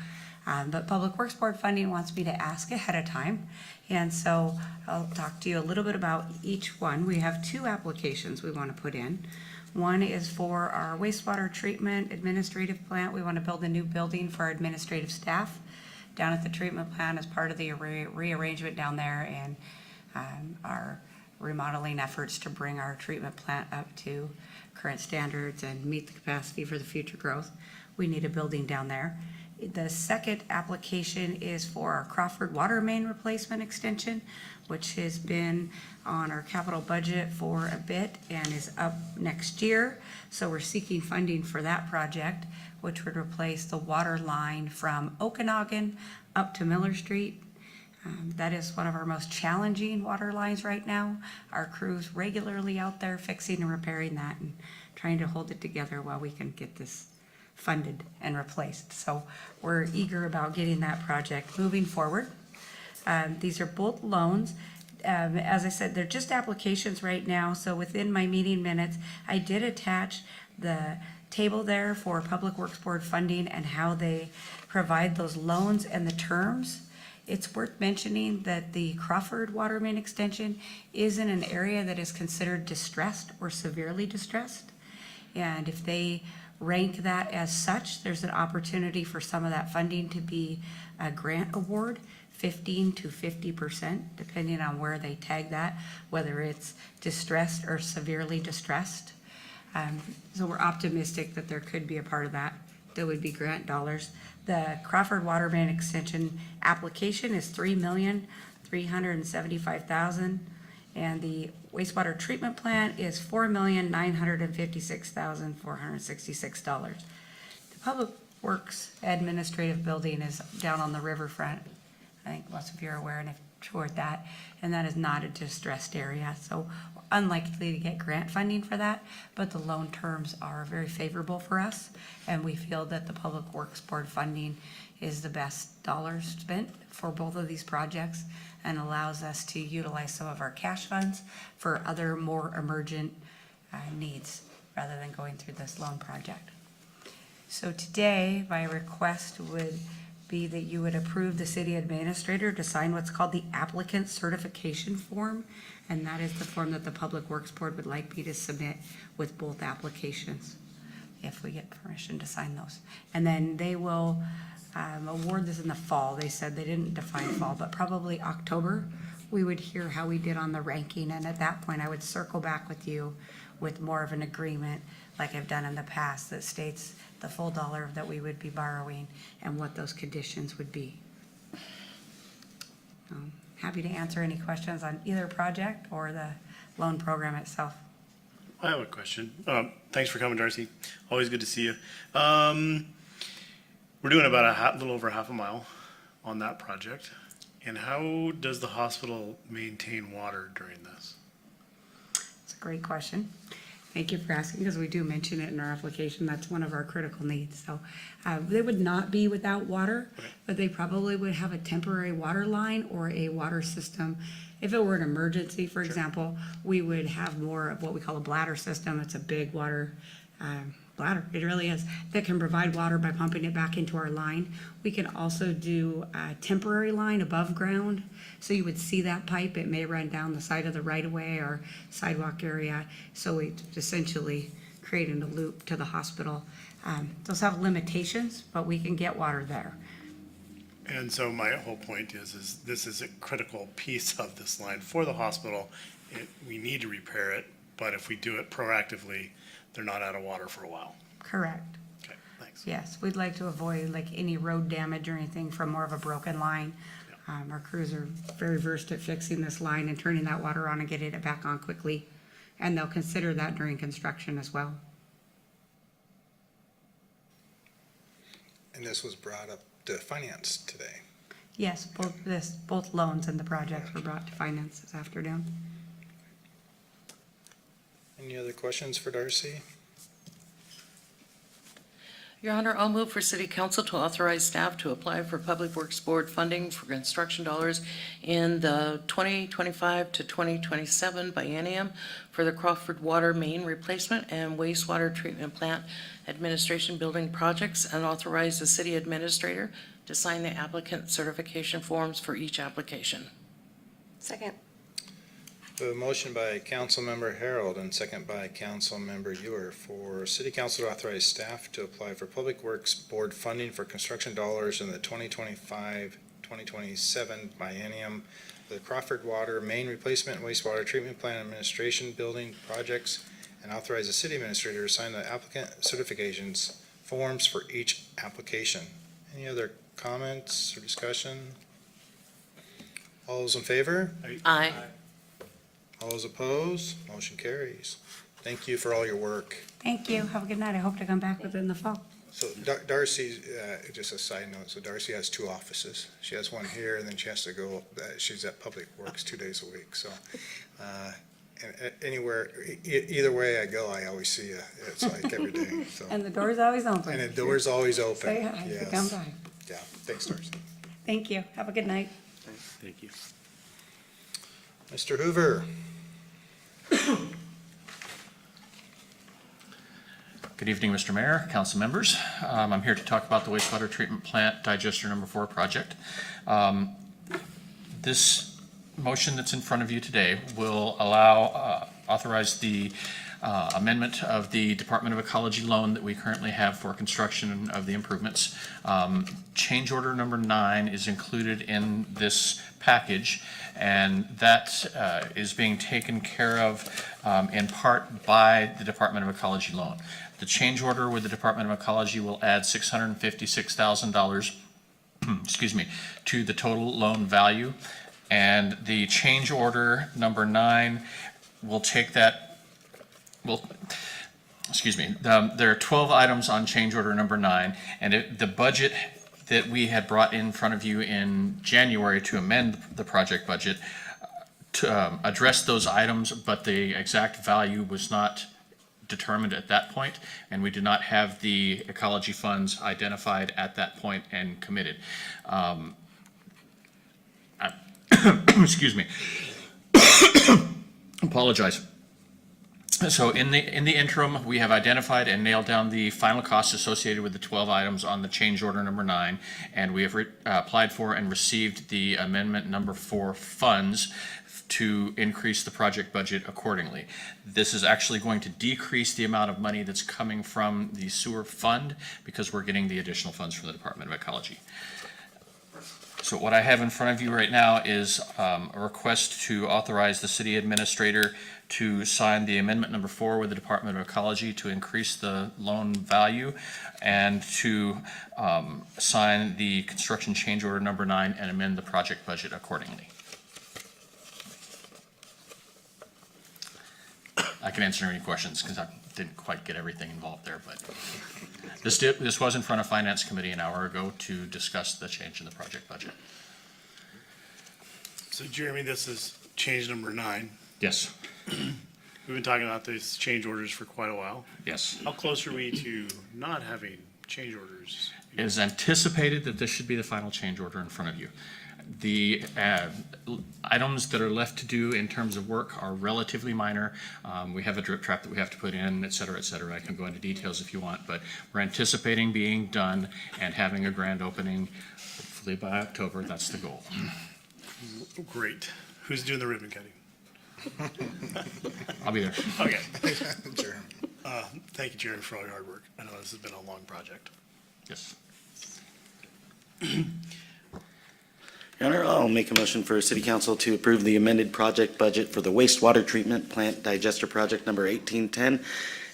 Speaker 11: but Public Works Board funding wants me to ask ahead of time, and so I'll talk to you a little bit about each one. We have 2 applications we want to put in. One is for our wastewater treatment administrative plant. We want to build a new building for our administrative staff down at the treatment plant as part of the rearrangement down there, and our remodeling efforts to bring our treatment plant up to current standards and meet the capacity for the future growth. We need a building down there. The second application is for our Crawford water main replacement extension, which has been on our capital budget for a bit and is up next year. So we're seeking funding for that project, which would replace the water line from Okanagan up to Miller Street. That is one of our most challenging water lines right now. Our crew's regularly out there fixing and repairing that and trying to hold it together while we can get this funded and replaced. So we're eager about getting that project moving forward. These are both loans. As I said, they're just applications right now, so within my meeting minutes, I did attach the table there for Public Works Board funding and how they provide those loans and the terms. It's worth mentioning that the Crawford water main extension is in an area that is considered distressed or severely distressed. And if they rank that as such, there's an opportunity for some of that funding to be a grant award, 15 to 50%, depending on where they tag that, whether it's distressed or severely distressed. So we're optimistic that there could be a part of that would be grant dollars. The Crawford water main extension application is $3,375,000, and the wastewater treatment plant is $4,956,466. The Public Works Administrative Building is down on the riverfront. I think most of you are aware and have toured that, and that is not a distressed area, so unlikely to get grant funding for that, but the loan terms are very favorable for us, and we feel that the Public Works Board funding is the best dollars spent for both of these projects and allows us to utilize some of our cash funds for other more emergent needs rather than going through this loan project. So today, my request would be that you would approve the city administrator to sign what's called the applicant certification form, and that is the form that the Public Works Board would like me to submit with both applications, if we get permission to sign those. And then they will award this in the fall. They said they didn't define fall, but probably October, we would hear how we did on the ranking, and at that point, I would circle back with you with more of an agreement, like I've done in the past, that states the full dollar that we would be borrowing and what those conditions would be. Happy to answer any questions on either project or the loan program itself.
Speaker 4: I have a question. Thanks for coming, Darcy. Always good to see you. We're doing about a little over half a mile on that project. And how does the hospital maintain water during this?
Speaker 11: It's a great question. Thank you for asking, because we do mention it in our application. That's one of our critical needs. So they would not be without water, but they probably would have a temporary water line or a water system. If it were an emergency, for example, we would have more of what we call a bladder system. It's a big water bladder, it really is, that can provide water by pumping it back into our line. We can also do a temporary line above ground, so you would see that pipe. It may run down the side of the right-of-way or sidewalk area, so we essentially creating a loop to the hospital. Those have limitations, but we can get water there.
Speaker 4: And so my whole point is this is a critical piece of this line for the hospital. We need to repair it, but if we do it proactively, they're not out of water for a while.
Speaker 11: Correct.
Speaker 4: Okay, thanks.
Speaker 11: Yes, we'd like to avoid like any road damage or anything from more of a broken line. Our crews are very versed at fixing this line and turning that water on and getting it back on quickly and they'll consider that during construction as well.
Speaker 1: And this was brought up to finance today.
Speaker 11: Yes, both loans and the projects were brought to finance this afternoon.
Speaker 1: Any other questions for Darcy?
Speaker 10: Your Honor, I'll move for City Council to authorize staff to apply for Public Works Board funding for construction dollars in the 2025 to 2027 biennium for the Crawford Water Main Replacement and Wastewater Treatment Plant Administration Building projects, and authorize the city administrator to sign the applicant certification forms for each application.
Speaker 2: Second.
Speaker 1: A motion by Councilmember Harold and second by Councilmember Ewer for City Council to authorize staff to apply for Public Works Board funding for construction dollars in the 2025-2027 biennium for the Crawford Water Main Replacement and Wastewater Treatment Plant Administration Building projects, and authorize the city administrator to sign the applicant certifications forms for each application. Any other comments or discussion? All those in favor?
Speaker 10: Aye.
Speaker 1: All those opposed? Motion carries. Thank you for all your work.
Speaker 11: Thank you. Have a good night. I hope to come back within the fall.
Speaker 1: So Darcy, just a side note, so Darcy has two offices. She has one here, and then she has to go, she's at Public Works 2 days a week, so. Anywhere, either way I go, I always see you. It's like every day, so.
Speaker 11: And the door's always open.
Speaker 1: And the door's always open.
Speaker 11: Say hi,
Speaker 1: Yes.
Speaker 11: come by.
Speaker 1: Yeah, thanks, Darcy.
Speaker 11: Thank you. Have a good night.
Speaker 4: Thank you.
Speaker 1: Mr. Hoover.
Speaker 12: Good evening, Mr. Mayor, council members. I'm here to talk about the wastewater treatment plant digester number 4 project. This motion that's in front of you today will authorize the amendment of the Department of Ecology loan that we currently have for construction of the improvements. Change order number 9 is included in this package, and that is being taken care of in part by the Department of Ecology loan. The change order with the Department of Ecology will add $656,000 excuse me, to the total loan value. And the change order number 9 will take that, there are 12 items on change order number 9, and the budget that we had brought in front of you in January to amend the project budget to address those items, but the exact value was not determined at that point, and we did not have the ecology funds identified at that point and committed. Excuse me. Apologize. So in the interim, we have identified and nailed down the final costs associated with the 12 items on the change order number 9, and we have applied for and received the amendment number 4 funds to increase the project budget accordingly. This is actually going to decrease the amount of money that's coming from the sewer fund because we're getting the additional funds from the Department of Ecology. So what I have in front of you right now is a request to authorize the city administrator to sign the amendment number 4 with the Department of Ecology to increase the loan value, and to sign the construction change order number 9 and amend the project budget accordingly. I can answer any questions because I didn't quite get everything involved there, but this was in front of Finance Committee an hour ago to discuss the change in the project budget.
Speaker 4: So Jeremy, this is change number 9.
Speaker 12: Yes,
Speaker 4: We've been talking about these change orders for quite a while.
Speaker 12: yes.
Speaker 4: How close are we to not having change orders?
Speaker 12: It is anticipated that this should be the final change order in front of you. The items that are left to do in terms of work are relatively minor. We have a drip trap that we have to put in, et cetera, et cetera. I can go into details if you want, but we're anticipating being done and having a grand opening hopefully by October. That's the goal.
Speaker 4: Great. Who's doing the ribbon cutting?
Speaker 12: I'll be there.
Speaker 4: Okay.
Speaker 1: Sure.
Speaker 4: Thank you, Jeremy, for all your hard work. I know this has been a long project.
Speaker 12: Yes.
Speaker 13: Your Honor, I'll make a motion for City Council to approve the amended project budget for the wastewater treatment plant digester project number 1810,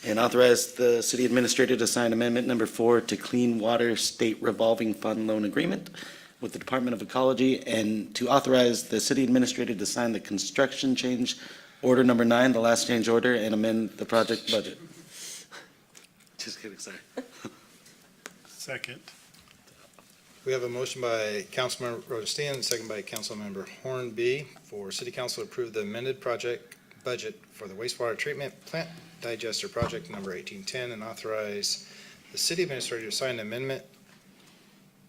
Speaker 13: and authorize the city administrator to sign amendment number 4 to Clean Water State Revolving Fund Loan Agreement with the Department of Ecology, and to authorize the city administrator to sign the construction change order number 9, the last change order, and amend the project budget. Just kidding, sorry.
Speaker 4: Second.
Speaker 1: We have a motion by Councilmember Rodestian, and a second by Councilmember Hornby for City Council to approve the amended project budget for the wastewater treatment plant digester project number 1810 and authorize the city administrator to sign amendment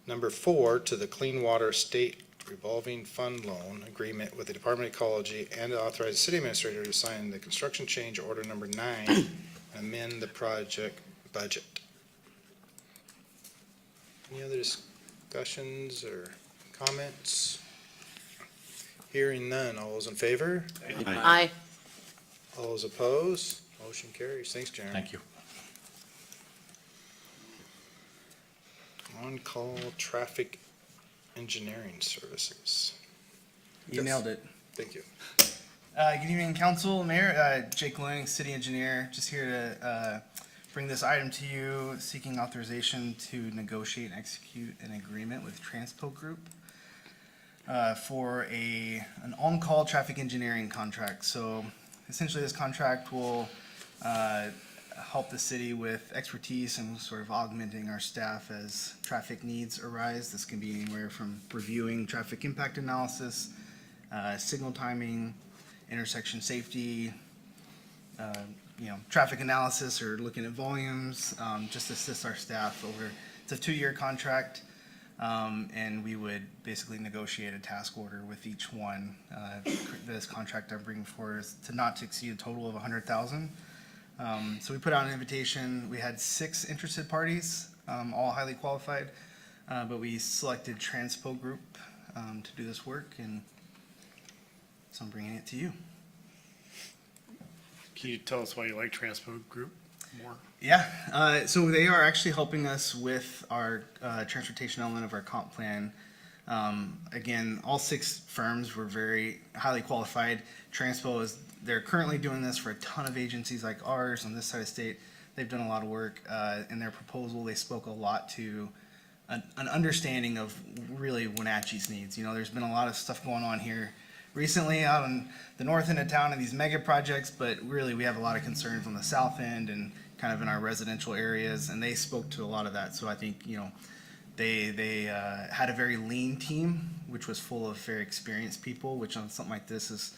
Speaker 1: number 4 to the Clean Water State Revolving Fund Loan Agreement with the Department of Ecology, and to authorize the city administrator to sign the construction change order number 9 and amend the project budget. Any other discussions or comments? Hearing none. All those in favor?
Speaker 10: Aye.
Speaker 1: All those opposed? Motion carries. Thanks, Jeremy.
Speaker 12: Thank you.
Speaker 1: On-call traffic engineering services.
Speaker 14: You nailed it.
Speaker 1: Thank you.
Speaker 14: Good evening, council, mayor, Jake Lang, city engineer, just here to bring this item to you, seeking authorization to negotiate and execute an agreement with Transpo Group for an on-call traffic engineering contract. So essentially, this contract will help the city with expertise and sort of augmenting our staff as traffic needs arise. This can be anywhere from reviewing traffic impact analysis, signal timing, intersection safety, traffic analysis, or looking at volumes, just assist our staff over. It's a 2-year contract, and we would basically negotiate a task order with each one. This contract I'm bringing forward is not to exceed a total of $100,000. So we put out an invitation. We had 6 interested parties, all highly qualified, but we selected Transpo Group to do this work, and so I'm bringing it to you.
Speaker 4: Can you tell us why you like Transpo Group more?
Speaker 14: Yeah, so they are actually helping us with our transportation element of our comp plan. Again, all 6 firms were very highly qualified. Transpo they're currently doing this for a ton of agencies like ours on this side of state. They've done a lot of work. In their proposal, they spoke a lot to an understanding of really Wenatchee's needs. There's been a lot of stuff going on here recently out on the north end of town and these mega projects, but really we have a lot of concerns on the south end and kind of in our residential areas, and they spoke to a lot of that. So I think, they had a very lean team, which was full of very experienced people, which on something like this is,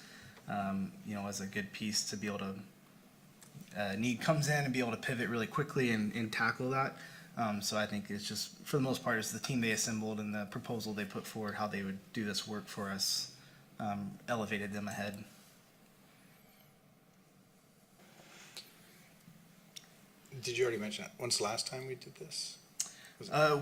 Speaker 14: is a good piece to be able to, need comes in and be able to pivot really quickly and tackle that. So I think it's just, for the most part, it's the team they assembled and the proposal they put forward, how they would do this work for us, elevated them ahead.
Speaker 1: Did you already mention it? When's the last time we did this?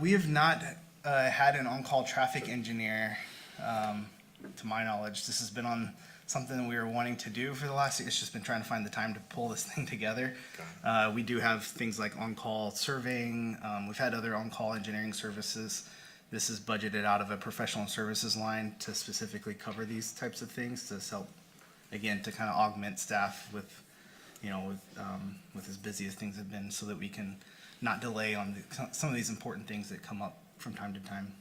Speaker 14: We have not had an on-call traffic engineer, to my knowledge. This has been on something we were wanting to do for the last, it's just been trying to find the time to pull this thing together. We do have things like on-call surveying. We've had other on-call engineering services. This is budgeted out of a professional services line to specifically cover these types of things, to help, again, to kind of augment staff with as busy as things have been, so that we can not delay on some of these important things that come up from time to time.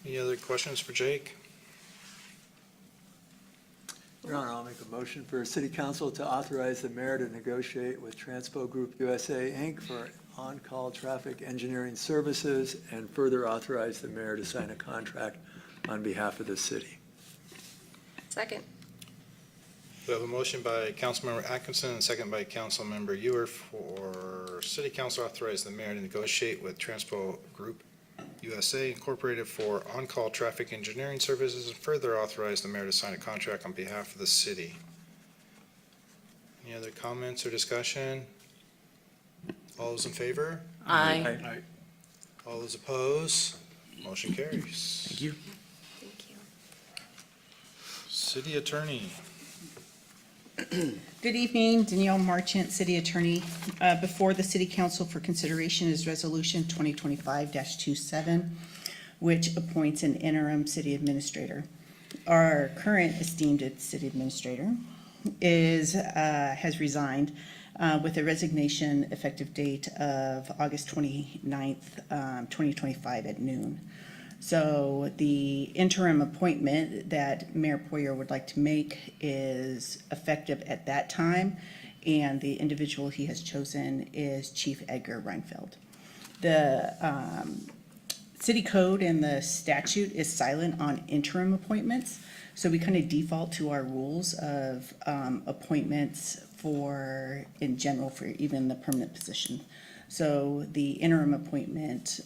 Speaker 1: Any other questions for Jake?
Speaker 3: Your Honor, I'll make a motion for City Council to authorize the mayor to negotiate with Transpo Group USA, Inc. for on-call traffic engineering services, and further authorize the mayor to sign a contract on behalf of the city.
Speaker 2: Second.
Speaker 1: We have a motion by Councilmember Atkinson and a second by Councilmember Ewer for City Council to authorize the mayor to negotiate with Transpo Group USA Incorporated for on-call traffic engineering services, and further authorize the mayor to sign a contract on behalf of the city. Any other comments or discussion? All those in favor?
Speaker 10: Aye.
Speaker 4: Aye.
Speaker 1: All those opposed? Motion carries.
Speaker 14: Thank you.
Speaker 2: Thank you.
Speaker 1: City Attorney.
Speaker 15: Good evening, Danielle Marchant, City Attorney. Before the City Council for consideration is Resolution 2025-27, which appoints an interim city administrator. Our current esteemed city administrator has resigned with a resignation effective date of August 29th, 2025 at noon. So the interim appointment that Mayor Poyer would like to make is effective at that time, and the individual he has chosen is Chief Edgar Reinfeld. The city code and the statute is silent on interim appointments, so we kind of default to our rules of appointments in general, for even the permanent position. So the interim appointment,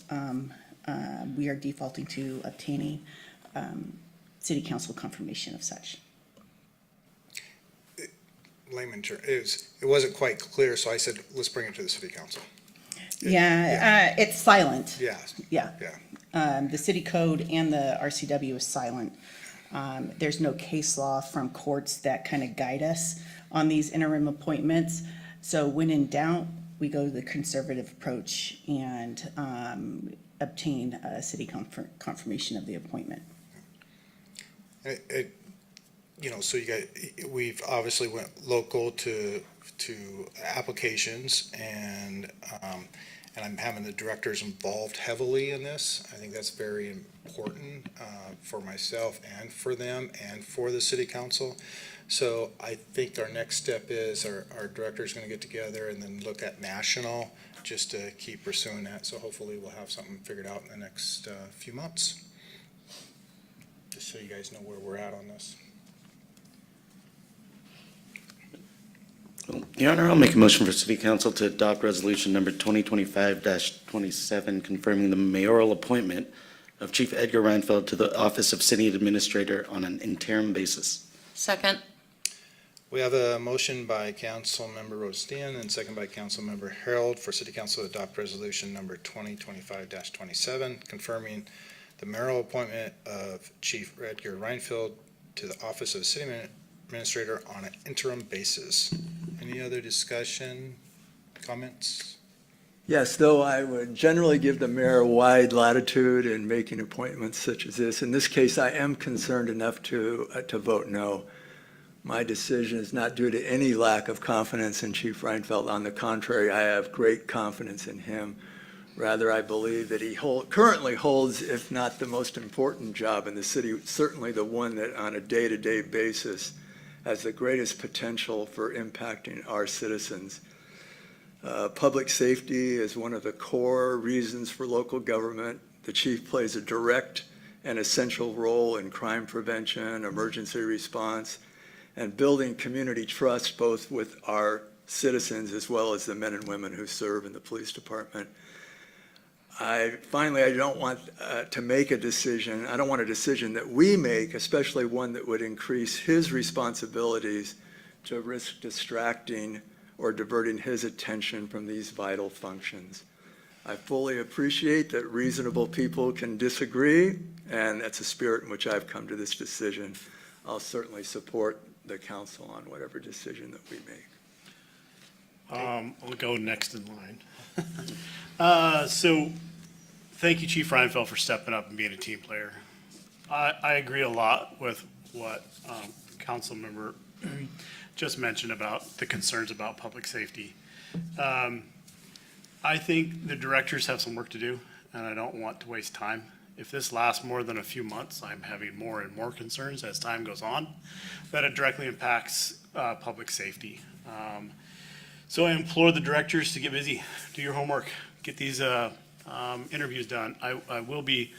Speaker 15: we are defaulting to obtaining city council confirmation of such.
Speaker 1: Layman term, it wasn't quite clear, so I said, let's bring it to the city council.
Speaker 15: Yeah, it's silent.
Speaker 1: Yeah,
Speaker 15: Yeah.
Speaker 1: yeah.
Speaker 15: The city code and the RCW is silent. There's no case law from courts that kind of guide us on these interim appointments. So when in doubt, we go to the conservative approach and obtain a city confirmation of the appointment.
Speaker 1: So we've obviously went local to applications, and I'm having the directors involved heavily in this. I think that's very important for myself and for them and for the city council. So I think our next step is our director's gonna get together and then look at national, just to keep pursuing that. So hopefully we'll have something figured out in the next few months. Just so you guys know where we're at on this.
Speaker 13: Your Honor, I'll make a motion for City Council to adopt resolution number 2025-27, confirming the mayoral appointment of Chief Edgar Reinfeld to the office of City Administrator on an interim basis.
Speaker 10: Second.
Speaker 1: We have a motion by Councilmember Rostand and second by Councilmember Harold for City Council to adopt resolution number 2025-27, confirming the mayoral appointment of Chief Edgar Reinfeld to the office of City Administrator on an interim basis. Any other discussion, comments?
Speaker 3: Yes, though I would generally give the mayor wide latitude in making appointments such as this. In this case, I am concerned enough to vote no. My decision is not due to any lack of confidence in Chief Reinfeld. On the contrary, I have great confidence in him. Rather, I believe that he currently holds, if not the most important job in the city, certainly the one that on a day-to-day basis has the greatest potential for impacting our citizens. Public safety is one of the core reasons for local government. The chief plays a direct and essential role in crime prevention, emergency response, and building community trust both with our citizens as well as the men and women who serve in the police department. I don't want to make a decision. I don't want a decision that we make, especially one that would increase his responsibilities to risk distracting or diverting his attention from these vital functions. I fully appreciate that reasonable people can disagree, and that's the spirit in which I've come to this decision. I'll certainly support the council on whatever decision that we make.
Speaker 4: I'll go next in line. So, thank you, Chief Reinfeld, for stepping up and being a team player. I agree a lot with what council member just mentioned about the concerns about public safety. I think the directors have some work to do, and I don't want to waste time. If this lasts more than a few months, I'm having more and more concerns as time goes on that it directly impacts public safety. So I implore the directors to get busy, do your homework, get these interviews done. I will be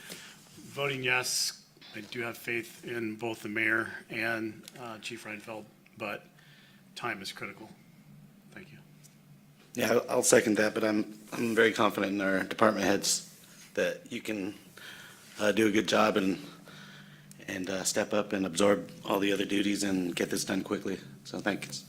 Speaker 4: voting yes. I do have faith in both the mayor and Chief Reinfeld, but time is critical. Thank you.
Speaker 13: Yeah, I'll second that, but I'm very confident in our department heads that you can do a good job and step up and absorb all the other duties and get this done quickly. So thanks.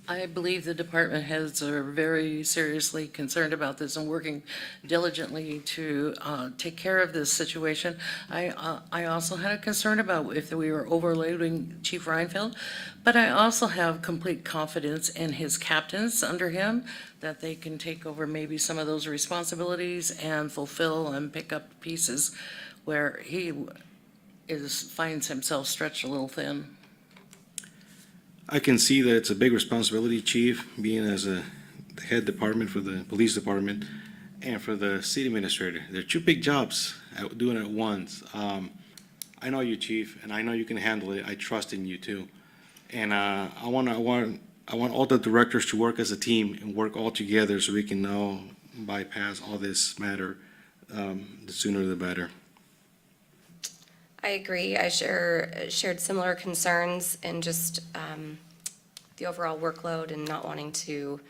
Speaker 10: I believe the department heads are very seriously concerned about this and working diligently to take care of this situation. I also had a concern about if we were overloading Chief Reinfeld, but I also have complete confidence in his captains under him that they can take over maybe some of those responsibilities and fulfill and pick up pieces where he finds himself stretched a little thin.
Speaker 16: I can see that it's a big responsibility, Chief, being as the head department for the police department. and for the city administrator. They're two big jobs, doing it at once. I know you, chief, and I know you can handle it. I trust in you too. And I want all the directors to work as a team and work all together so we can now bypass all this matter. The sooner the better.
Speaker 2: I agree. I shared similar concerns and just the overall workload and not wanting to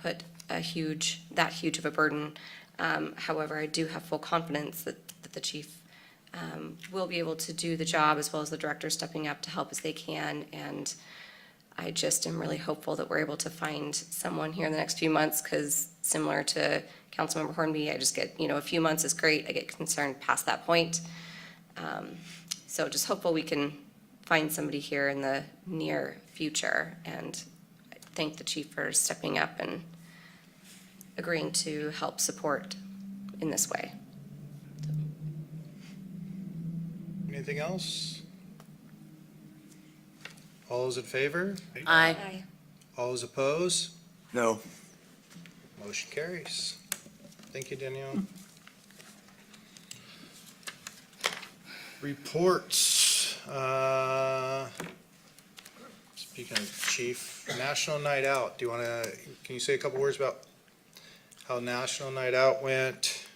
Speaker 2: put that huge of a burden. However, I do have full confidence that the chief will be able to do the job, as well as the director stepping up to help as they can. And I just am really hopeful that we're able to find someone here in the next few months, because similar to Councilmember Hornby, I just get, a few months is great. I get concerned past that point. So just hopeful we can find somebody here in the near future. And I thank the chief for stepping up and agreeing to help support in this way.
Speaker 1: Anything else? All those in favor?
Speaker 10: Aye.
Speaker 1: All those opposed?
Speaker 3: No.
Speaker 1: Motion carries. Thank you, Danielle. Reports. Speaking of chief, National Night Out. Can you say a couple words about how National Night Out went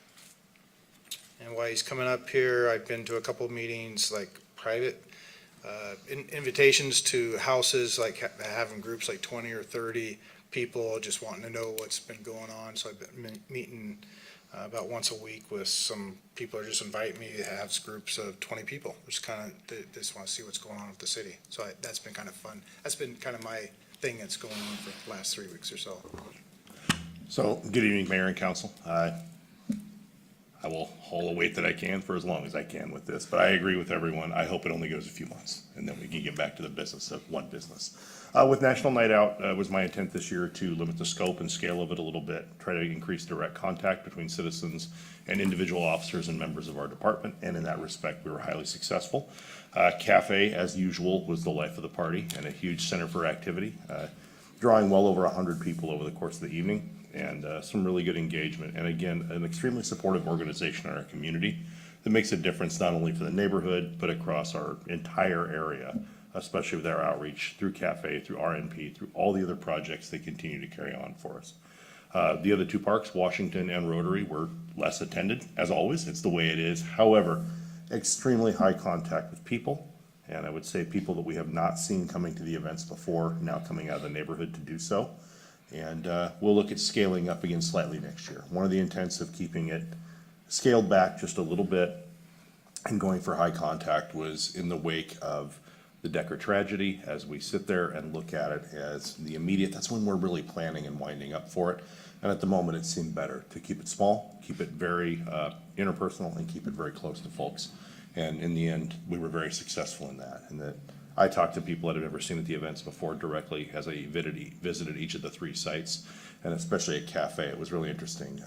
Speaker 1: and why he's coming up here? I've been to a couple of meetings, like private invitations to houses, like having groups like 20 or 30 people just wanting to know what's been going on. So I've been meeting about once a week with some people who just invite me to have groups of 20 people, which they just want to see what's going on with the city. So that's been kind of fun. That's been kind of my thing that's going on for the last 3 weeks or so.
Speaker 17: So, good evening, Mayor and Council. I will haul the weight that I can for as long as I can with this, but I agree with everyone. I hope it only goes a few months, and then we can get back to the business of one business. With National Night Out, it was my intent this year to limit the scope and scale of it a little bit, try to increase direct contact between citizens and individual officers and members of our department, and in that respect, we were highly successful. Cafe, as usual, was the life of the party and a huge center for activity, drawing well over 100 people over the course of the evening, and some really good engagement. And again, an extremely supportive organization in our community that makes a difference not only for the neighborhood, but across our entire area, especially with our outreach through Cafe, through RNP, through all the other projects they continue to carry on for us. The other two parks, Washington and Rotary, were less attended, as always. It's the way it is. However, extremely high contact with people, and I would say people that we have not seen coming to the events before, now coming out of the neighborhood to do so. And we'll look at scaling up again slightly next year. One of the intents of keeping it scaled back just a little bit and going for high contact was in the wake of the Decker tragedy. As we sit there and look at it as the immediate, that's when we're really planning and winding up for it. And at the moment, it seemed better to keep it small, keep it very interpersonal, and keep it very close to folks. And in the end, we were very successful in that. And that I talked to people that I've never seen at the events before directly as I visited each of the 3 sites, and especially at Cafe. It was really interesting.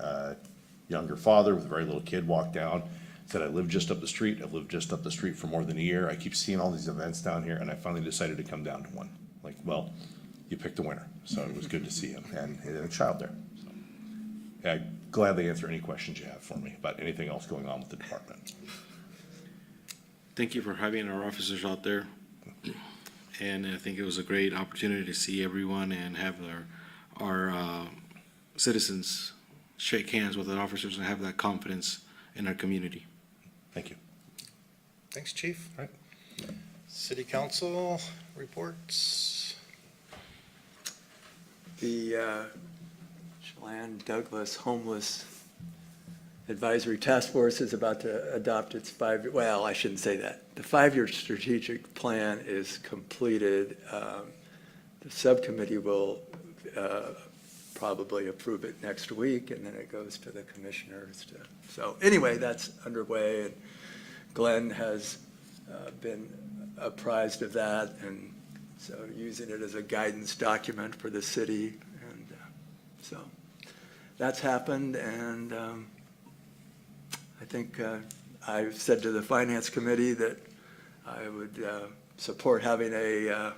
Speaker 17: Younger father with a very little kid walked down, said, I live just up the street. I've lived just up the street for more than a year. I keep seeing all these events down here, and I finally decided to come down to one. Like, well, you picked a winner. So it was good to see him and a child there. So, yeah, I'd gladly answer any questions you have for me about anything else going on with the department.
Speaker 16: Thank you for having our officers out there. And I think it was a great opportunity to see everyone and have our citizens shake hands with the officers and have that confidence in our community.
Speaker 17: Thank you.
Speaker 1: Thanks, Chief.
Speaker 17: All right.
Speaker 1: City Council reports.
Speaker 3: The Chelan Douglas Homeless Advisory Task Force is about to adopt its well, I shouldn't say that. The 5-year strategic plan is completed. The subcommittee will probably approve it next week, and then it goes to the commissioners. So anyway, that's underway, and Glenn has been apprised of that, and so using it as a guidance document for the city. And so that's happened, and I think I've said to the Finance Committee that I would support having a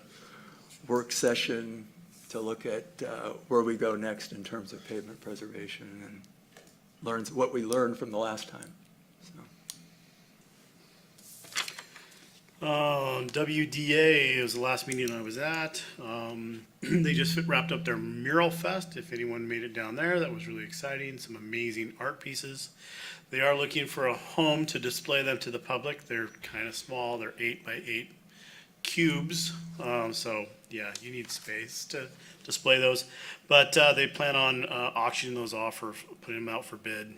Speaker 3: work session to look at where we go next in terms of pavement preservation. And learns what we learned from the last time.
Speaker 4: WDA was the last meeting I was at. They just wrapped up their Mural Fest. If anyone made it down there, that was really exciting. Some amazing art pieces. They are looking for a home to display them to the public. They're kind of small. They're 8 by 8 cubes. So yeah, you need space to display those. But they plan on auctioning those off or putting them out for bid.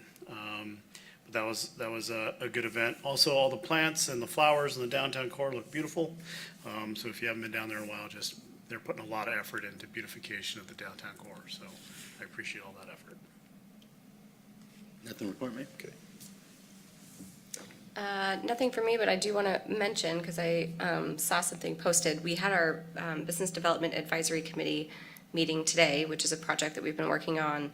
Speaker 4: But that was a good event. Also, all the plants and the flowers in the downtown core look beautiful. So if you haven't been down there in a while, they're putting a lot of effort into beautification of the downtown core. So I appreciate all that effort.
Speaker 13: Nothing to report, mate? Okay.
Speaker 2: Nothing for me, but I do want to mention, because I saw something posted, we had our Business Development Advisory Committee meeting today, which is a project that we've been working on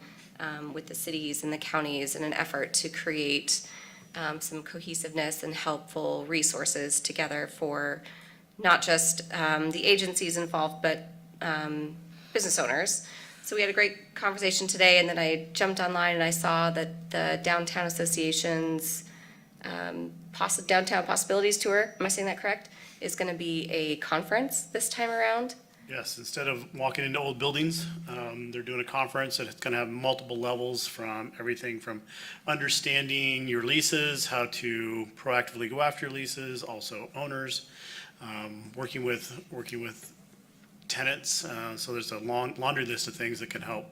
Speaker 2: with the cities and the counties in an effort to create some cohesiveness and helpful resources together for not just the agencies involved, but business owners. So we had a great conversation today, and then I jumped online and I saw that the Downtown Association's Downtown Possibilities Tour, am I saying that correct? Is going to be a conference this time around.
Speaker 4: Yes, instead of walking into old buildings, they're doing a conference and it's going to have multiple levels from everything from understanding your leases, how to proactively go after your leases, also owners, working with tenants. So there's a laundry list of things that can help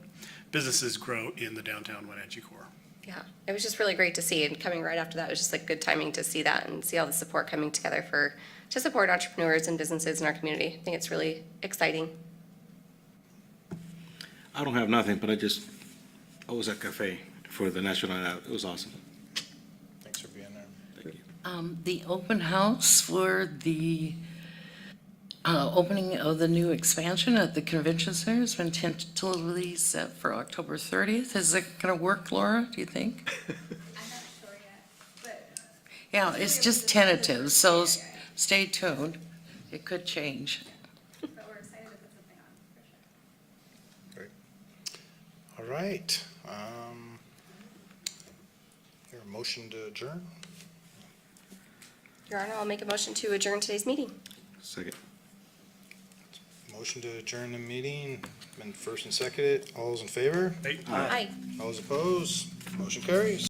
Speaker 4: businesses grow in the downtown Wenatchee core.
Speaker 2: Yeah, it was just really great to see, and coming right after that was just like good timing to see that and see all the support coming together to support entrepreneurs and businesses in our community. I think it's really exciting.
Speaker 16: I don't have nothing, but I was at cafe for the National Night Out. It was awesome.
Speaker 1: Thanks for being there.
Speaker 16: Thank you.
Speaker 10: The open house for the opening of the new expansion at the convention center has been tentatively set for October 30th. Is it going to work, Laura, do you think?
Speaker 8: I'm not sure yet, but.
Speaker 10: Yeah, it's just tentative, so stay tuned. It could change.
Speaker 8: But we're excited to put something on, for sure.
Speaker 1: Great. All right. Your motion to adjourn?
Speaker 2: Your Honor, I'll make a motion to adjourn today's meeting.
Speaker 16: Second.
Speaker 1: Motion to adjourn the meeting, been first and seconded. All those in favor?
Speaker 4: Hey.
Speaker 2: Aye.
Speaker 1: All those opposed? Motion carries.